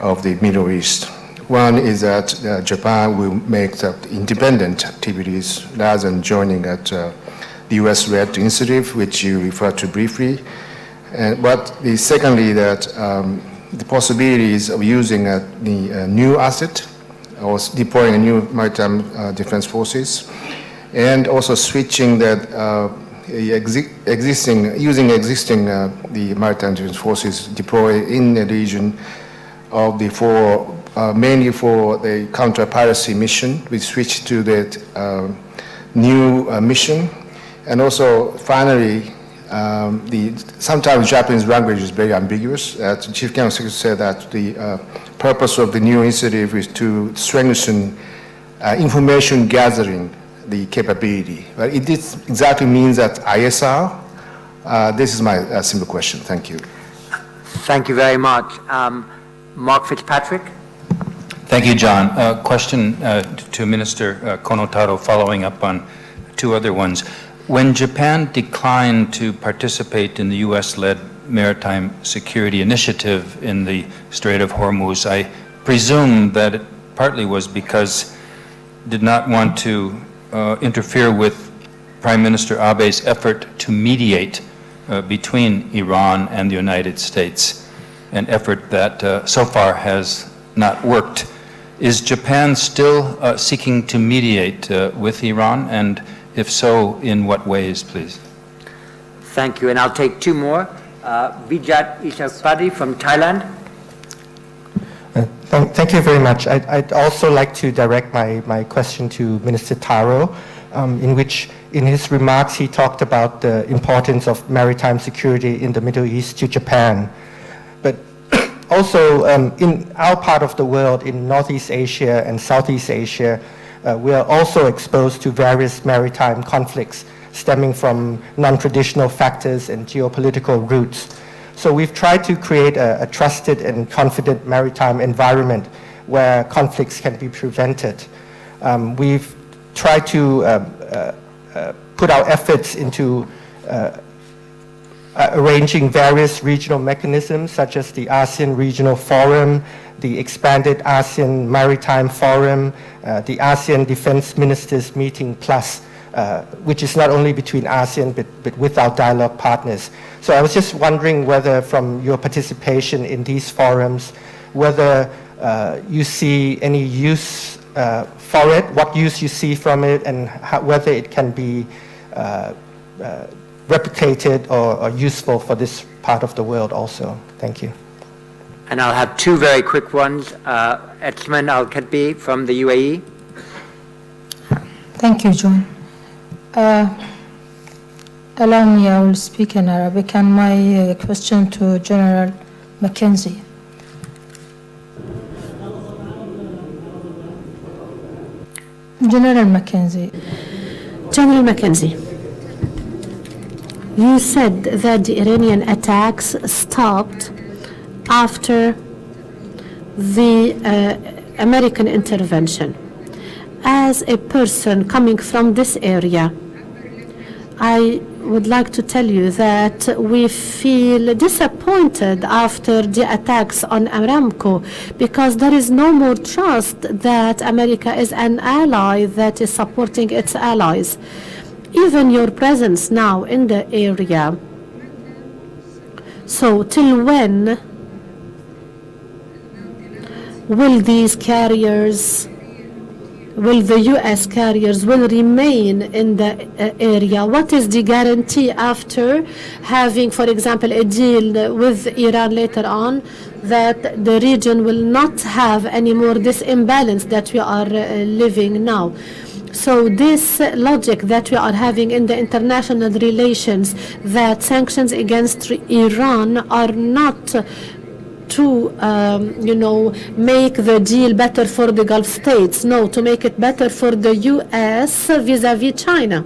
of the Middle East. One is that Japan will make the independent activities rather than joining at the U.S.-led initiative, which you referred to briefly. But secondly, that the possibilities of using the new asset or deploying a new maritime defense forces, and also switching that using existing the maritime defense forces deployed in the region of the mainly for the counter-piracy mission. We switched to that new mission. And also, finally, sometimes Japanese language is very ambiguous. Chief General Secretary said that the purpose of the new initiative is to strengthen information gathering, the capability. But it exactly means that ISR. This is my simple question. Thank you. Thank you very much. Mark Fitzpatrick. Thank you, John. Question to Minister Kono-Taro, following up on two other ones. When Japan declined to participate in the U.S.-led maritime security initiative in the Strait of Hormuz, I presume that it partly was because it did not want to interfere with Prime Minister Abe's effort to mediate between Iran and the United States, an effort that so far has not worked. Is Japan still seeking to mediate with Iran, and if so, in what ways, please? Thank you, and I'll take two more. Vijat Isapadi from Thailand. Thank you very much. I'd also like to direct my question to Minister Taro, in his remarks he talked about the importance of maritime security in the Middle East to Japan. But also in our part of the world, in Northeast Asia and Southeast Asia, we are also exposed to various maritime conflicts stemming from non-traditional factors and geopolitical roots. So we've tried to create a trusted and confident maritime environment where conflicts can be prevented. We've tried to put our efforts into arranging various regional mechanisms such as the ASEAN Regional Forum, the expanded ASEAN Maritime Forum, the ASEAN Defense Ministers Meeting Plus, which is not only between ASEAN but with our dialogue partners. So I was just wondering whether from your participation in these forums, whether you see any use for it, what use you see from it, and whether it can be replicated or useful for this part of the world also. Thank you. And I'll have two very quick ones. Etzman Al-Kadbi from the UAE. Thank you, John. Allow me, I will speak in Arabic, and my question to General Mackenzie. General Mackenzie. General Mackenzie, you said that the Iranian attacks stopped after the American intervention. As a person coming from this area, I would like to tell you that we feel disappointed after the attacks on Aramco because there is no more trust that America is an ally that is supporting its allies. Even your presence now in the area. So till when will these carriers, will the U.S. carriers will remain in the area? What is the guarantee after having, for example, a deal with Iran later on that the region will not have any more this imbalance that we are living now? So this logic that we are having in the international relations that sanctions against Iran are not to, make the deal better for the Gulf states. No, to make it better for the U.S. vis-à-vis China.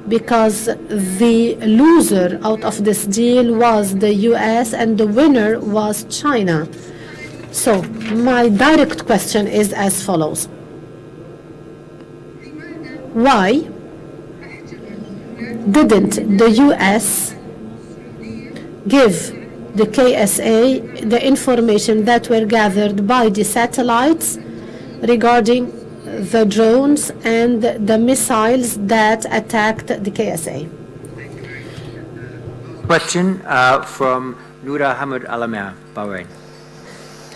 Because the loser out of this deal was the U.S. and the winner was China. So my direct question is as follows. Why didn't the U.S. give the KSA the information that were gathered by the satellites regarding the drones and the missiles that attacked the KSA. Question from Noura Hamid Alamer, Bahrain.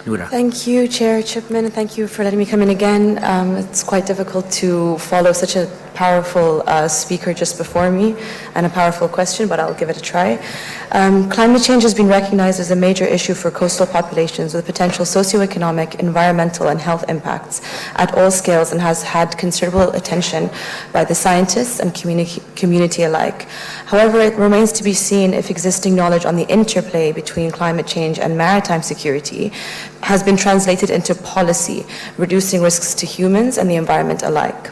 Noura. Thank you, Chair Chipman, and thank you for letting me come in again. It's quite difficult to follow such a powerful speaker just before me and a powerful question, but I'll give it a try. Climate change has been recognized as a major issue for coastal populations with potential socioeconomic, environmental, and health impacts at all scales and has had considerable attention by the scientists and community alike. However, it remains to be seen if existing knowledge on the interplay between climate change and maritime security has been translated into policy, reducing risks to humans and the environment alike.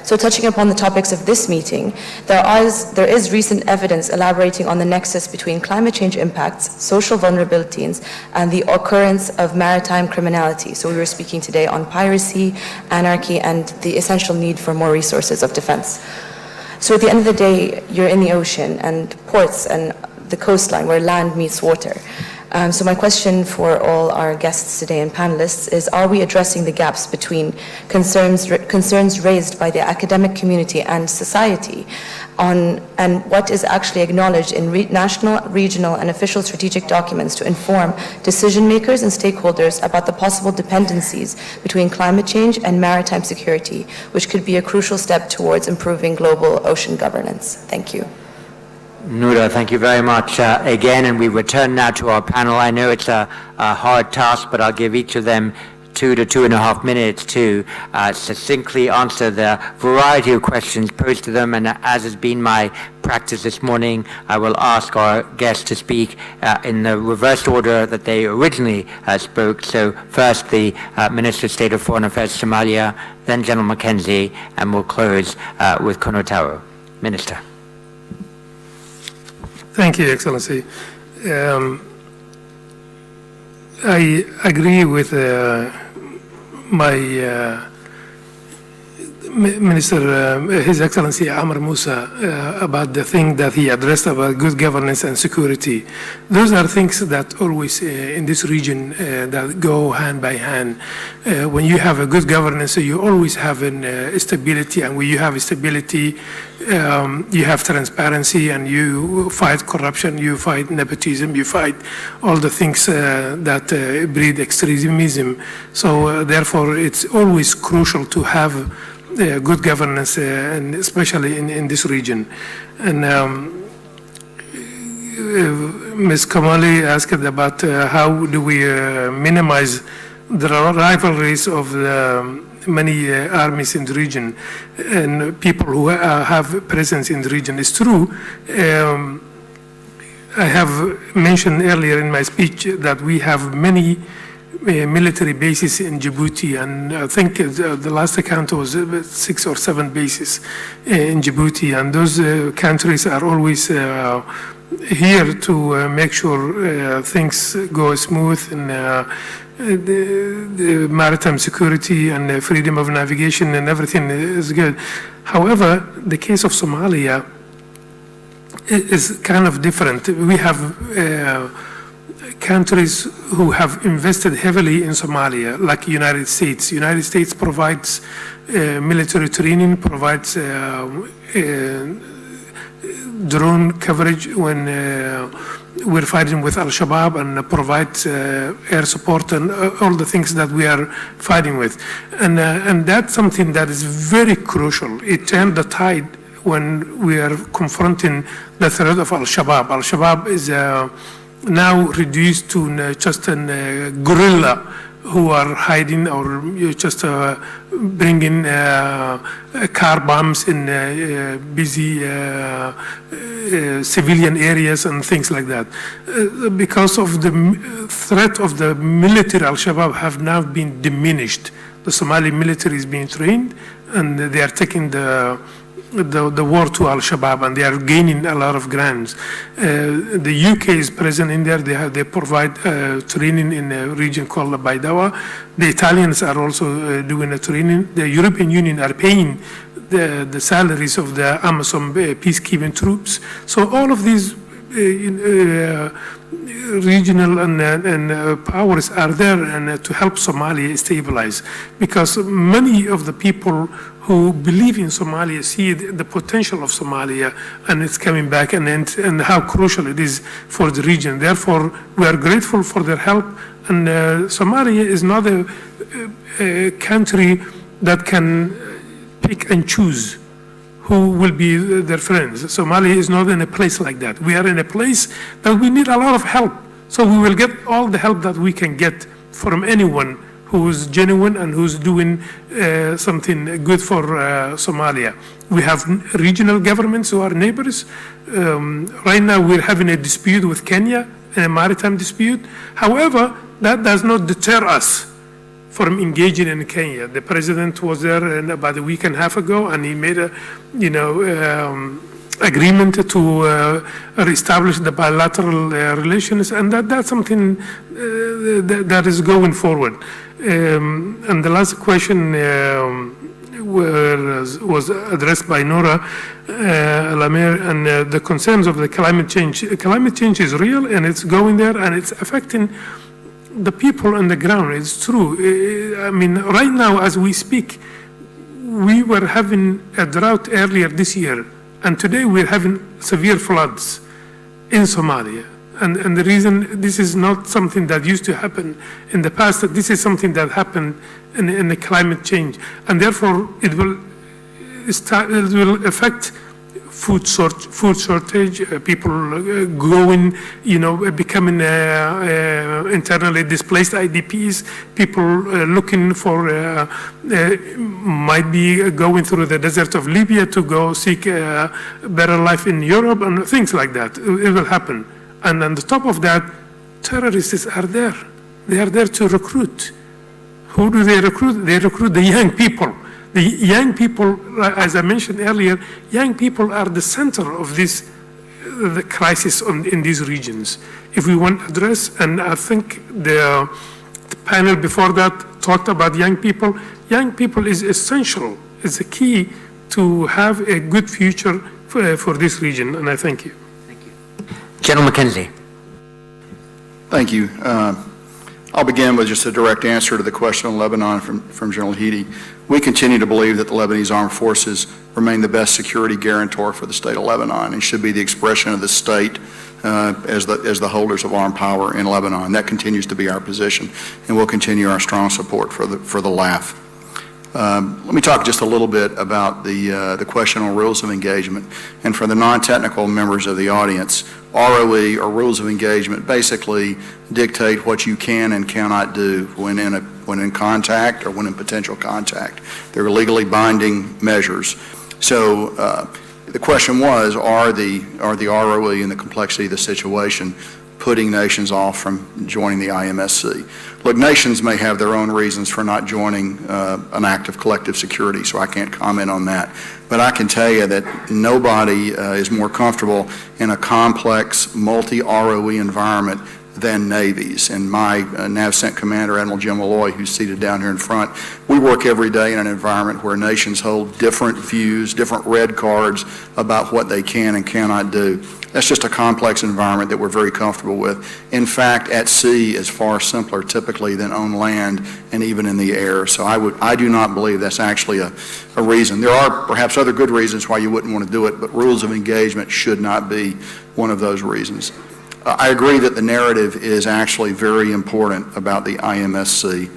So touching upon the topics of this meeting, there is recent evidence elaborating on the nexus between climate change impacts, social vulnerabilities, and the occurrence of maritime criminality. So we were speaking today on piracy, anarchy, and the essential need for more resources of defense. So at the end of the day, you're in the ocean and ports and the coastline where land meets water. So my question for all our guests today and panelists is, are we addressing the gaps between concerns raised by the academic community and society and what is actually acknowledged in national, regional, and official strategic documents to inform decision makers and stakeholders about the possible dependencies between climate change and maritime security, which could be a crucial step towards improving global ocean governance? Thank you. Noura, thank you very much again, and we return now to our panel. I know it's a hard task, but I'll give each of them 2 to 2.5 minutes to succinctly answer the variety of questions posed to them. And as has been my practice this morning, I will ask our guests to speak in the reversed order that they originally spoke. So first, the Minister of State of Foreign Affairs, Somalia, then General Mackenzie, and we'll close with Kono Taro. Minister. Thank you, Excellency. I agree with my Minister, His Excellency Amr Musa, about the thing that he addressed about good governance and security. Those are things that always in this region that go hand by hand. When you have a good governance, you always have stability, and when you have stability, you have transparency, and you fight corruption, you fight nepotism, you fight all the things that breed extremism. So therefore, it's always crucial to have good governance, and especially in this region. And Ms. Kamali asked about how do we minimize the rivalries of the many armies in the region and people who have presence in the region. It's true. I have mentioned earlier in my speech that we have many military bases in Djibouti, and I think the last account was 6 or 7 bases in Djibouti, and those countries are always here to make sure things go smooth, and the maritime security and the freedom of navigation and everything is good. However, the case of Somalia is kind of different. We have countries who have invested heavily in Somalia, like United States. United States provides military training, provides drone coverage when we're fighting with Al-Shabaab, and provides air support and all the things that we are fighting with. And that's something that is very crucial. It turned the tide when we are confronting the threat of Al-Shabaab. Al-Shabaab is now reduced to just a guerrilla who are hiding or just bringing car bombs in busy civilian areas and things like that. Because of the threat of the military, Al-Shabaab have now been diminished. The Somali military is being trained, and they are taking the war to Al-Shabaab, and they are gaining a lot of grounds. The UK is present in there. They provide training in a region called Baidawa. The Italians are also doing a training. The European Union are paying the salaries of the Amazon peacekeeping troops. So all of these regional and powers are there and to help Somalia stabilize, because many of the people who believe in Somalia see the potential of Somalia and it's coming back and how crucial it is for the region. Therefore, we are grateful for their help, and Somalia is not a country that can pick and choose who will be their friends. Somalia is not in a place like that. We are in a place that we need a lot of help. So we will get all the help that we can get from anyone who is genuine and who's doing something good for Somalia. We have regional governments who are neighbors. Right now we're having a dispute with Kenya, a maritime dispute. However, that does not deter us from engaging in Kenya. The president was there about a week and a half ago, and he made a, agreement to reestablish the bilateral relations, and that's something that is going forward. And the last question was addressed by Nora Lamer, and the concerns of the climate change. Climate change is real, and it's going there, and it's affecting the people on the ground. It's true. I mean, right now, as we speak, we were having a drought earlier this year, and today we're having severe floods in Somalia. And the reason this is not something that used to happen in the past, that this is something that happened in the climate change. And therefore, it will affect food shortage, people going, becoming internally displaced IDPs, people looking for, might be going through the desert of Libya to go seek a better life in Europe, and things like that. It will happen. And on the top of that, terrorists are there. They are there to recruit. Who do they recruit? They recruit the young people. The young people, as I mentioned earlier, young people are the center of the crisis in these regions. If we want to address, and I think the panel before that talked about young people is essential. It's the key to have a good future for this region, and I thank you. General McKenzie. Thank you. I'll begin with just a direct answer to the question on Lebanon from General Heedy. We continue to believe that the Lebanese armed forces remain the best security guarantor for the state of Lebanon and should be the expression of the state as the holders of armed power in Lebanon. That continues to be our position, and we'll continue our strong support for the LAF. Let me talk just a little bit about the question on rules of engagement. And for the non-technical members of the audience, ROE, or rules of engagement, basically dictate what you can and cannot do when in contact or when in potential contact. They're legally binding measures. So the question was, are the ROE and the complexity of the situation putting nations off from joining the IMSC? Look, nations may have their own reasons for not joining an act of collective security, so I can't comment on that. But I can tell you that nobody is more comfortable in a complex, multi-ROE environment than navies. And my NAVCENT commander, Admiral Jim Malloy, who's seated down here in front, we work every day in an environment where nations hold different views, different red cards about what they can and cannot do. That's just a complex environment that we're very comfortable with. In fact, at sea is far simpler typically than on land and even in the air. So I do not believe that's actually a reason. There are perhaps other good reasons why you wouldn't want to do it, but rules of engagement should not be one of those reasons. I agree that the narrative is actually very important about the IMSC.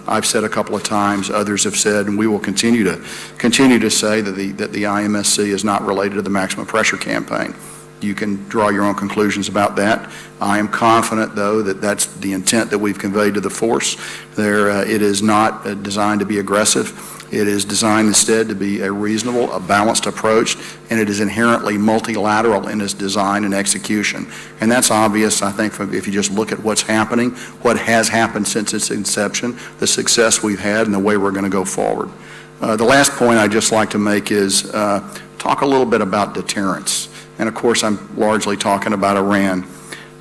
I've said a couple of times, others have said, and we will continue to say that the IMSC is not related to the maximum pressure campaign. You can draw your own conclusions about that. I am confident, though, that that's the intent that we've conveyed to the force. It is not designed to be aggressive. It is designed instead to be a reasonable, a balanced approach, and it is inherently multilateral in its design and execution. And that's obvious, I think, if you just look at what's happening, what has happened since its inception, the success we've had, and the way we're going to go forward. The last point I'd just like to make is talk a little bit about deterrence. And of course, I'm largely talking about Iran.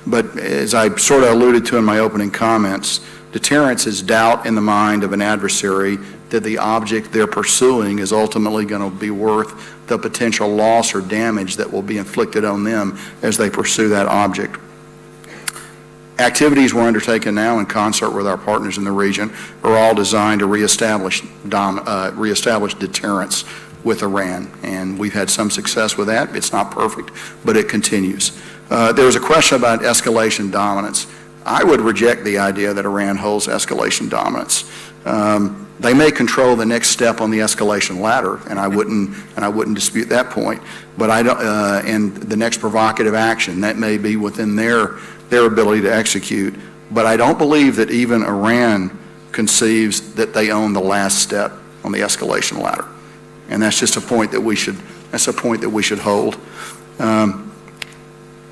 But as I sort of alluded to in my opening comments, deterrence is doubt in the mind of an adversary that the object they're pursuing is ultimately going to be worth the potential loss or damage that will be inflicted on them as they pursue that object. Activities we're undertaking now in concert with our partners in the region are all designed to reestablish deterrence with Iran, and we've had some success with that. It's not perfect, but it continues. There was a question about escalation dominance. I would reject the idea that Iran holds escalation dominance. They may control the next step on the escalation ladder, and I wouldn't dispute that point. But I don't, and the next provocative action that may be within their ability to execute. But I don't believe that even Iran conceives that they own the last step on the escalation ladder, and that's just a point that we should. That's a point that we should hold.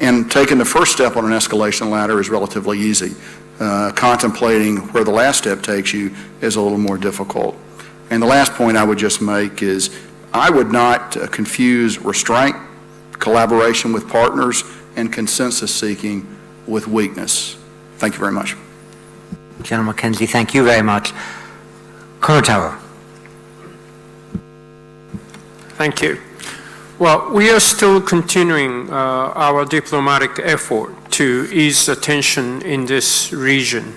And taking the first step on an escalation ladder is relatively easy. Contemplating where the last step takes you is a little more difficult. And the last point I would just make is I would not confuse restraint, collaboration with partners, and consensus seeking with weakness. Thank you very much. General McKenzie, thank you very much. Colonel Taro. Thank you. Well, we are still continuing our diplomatic effort to ease the tension in this region.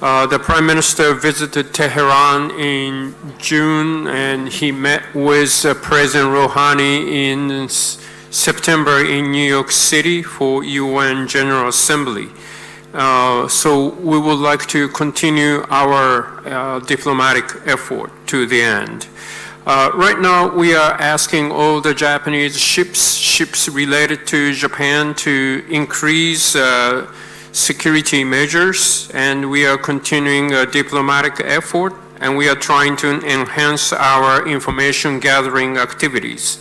The Prime Minister visited Tehran in June, and he met with President Rouhani in September in New York City for UN General Assembly. So we would like to continue our diplomatic effort to the end. Right now, we are asking all the Japanese ships related to Japan to increase security measures, and we are continuing a diplomatic effort, and we are trying to enhance our information gathering activities.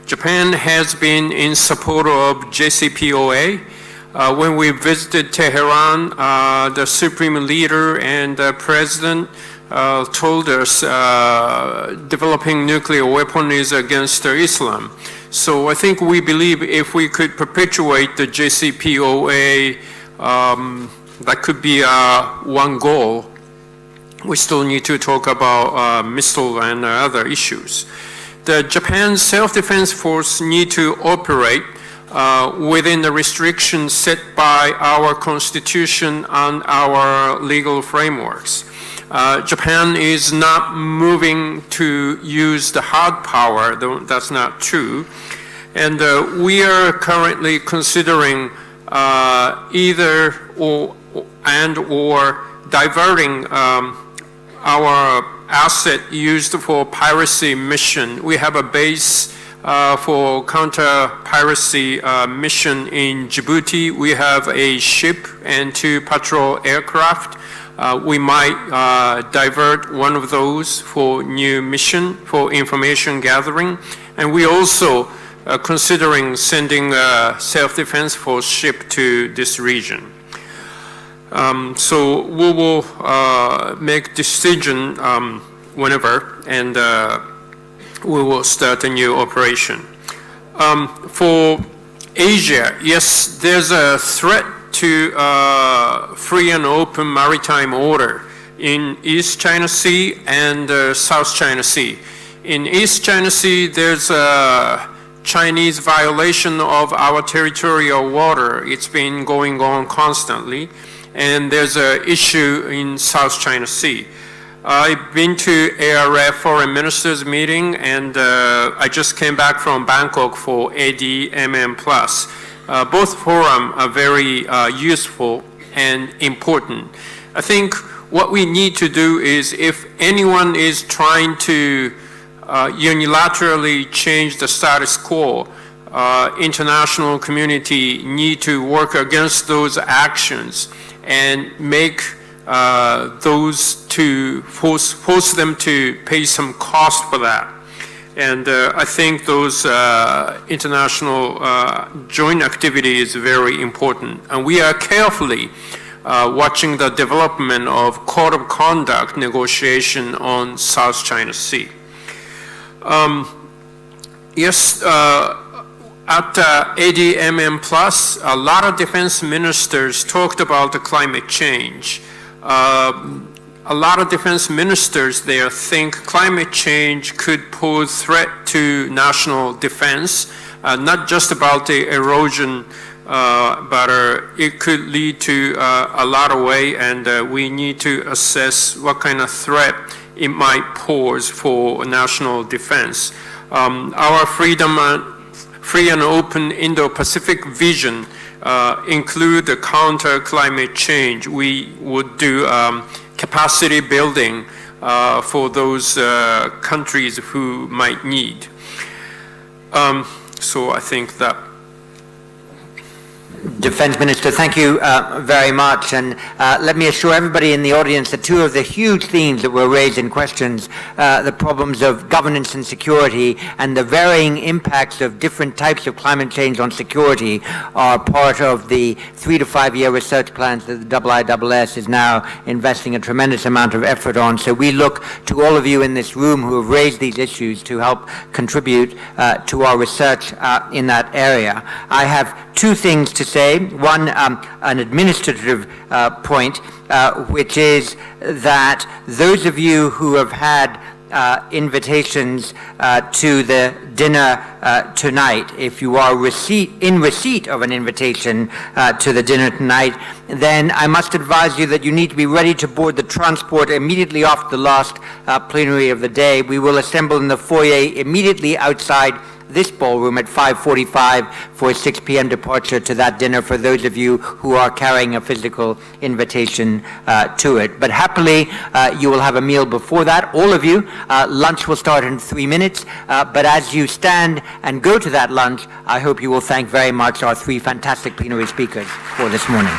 Japan has been in support of JCPOA. When we visited Tehran, the Supreme Leader and the President told us developing nuclear weapon is against Islam. So I think we believe if we could perpetuate the JCPOA, that could be one goal. We still need to talk about missile and other issues. The Japan Self-Defense Force need to operate within the restrictions set by our Constitution and our legal frameworks. Japan is not moving to use the hard power, though that's not true. And we are currently considering either or diverting our asset used for piracy mission. We have a base for counter-piracy mission in Djibouti. We have a ship and 2 patrol aircraft. We might divert one of those for new mission for information gathering. And we also considering sending a self-defense force ship to this region. So we will make decision whenever, and we will start a new operation. For Asia, yes, there's a threat to free and open maritime order in East China Sea and South China Sea. In East China Sea, there's a Chinese violation of our territorial water. It's been going on constantly. And there's an issue in South China Sea. I've been to ARF Foreign Ministers meeting, and I just came back from Bangkok for ADMM+. Both forums are very useful and important. I think what we need to do is if anyone is trying to unilaterally change the status quo, international community need to work against those actions and make those to force them to pay some cost for that. And I think those international joint activity is very important. And we are carefully watching the development of Code of Conduct negotiation on South China Sea. Yes, at ADMM+, a lot of defense ministers talked about the climate change. a lot of defense ministers there think climate change could pose threat to national defense, not just about the erosion, but it could lead to a lot of way, and we need to assess what kind of threat it might pose for national defense. Our free and open Indo-Pacific vision include the counter climate change. We would do capacity building for those countries who might need. So I think that. Defense Minister, thank you very much. And let me assure everybody in the audience that two of the huge themes that were raised in questions, the problems of governance and security and the varying impacts of different types of climate change on security, are part of the 3 to 5 year research plans that the IISS is now investing a tremendous amount of effort on. So we look to all of you in this room who have raised these issues to help contribute to our research in that area. I have two things to say. One, an administrative point, which is that those of you who have had invitations to the dinner tonight, if you are in receipt of an invitation to the dinner tonight, then I must advise you that you need to be ready to board the transport immediately after the last plenary of the day. We will assemble in the foyer immediately outside this ballroom at 5:45 for a 6 p.m. departure to that dinner for those of you who are carrying a physical invitation to it. But happily, you will have a meal before that, all of you. Lunch will start in 3 minutes, but as you stand and go to that lunch, I hope you will thank very much our three fantastic plenary speakers for this morning.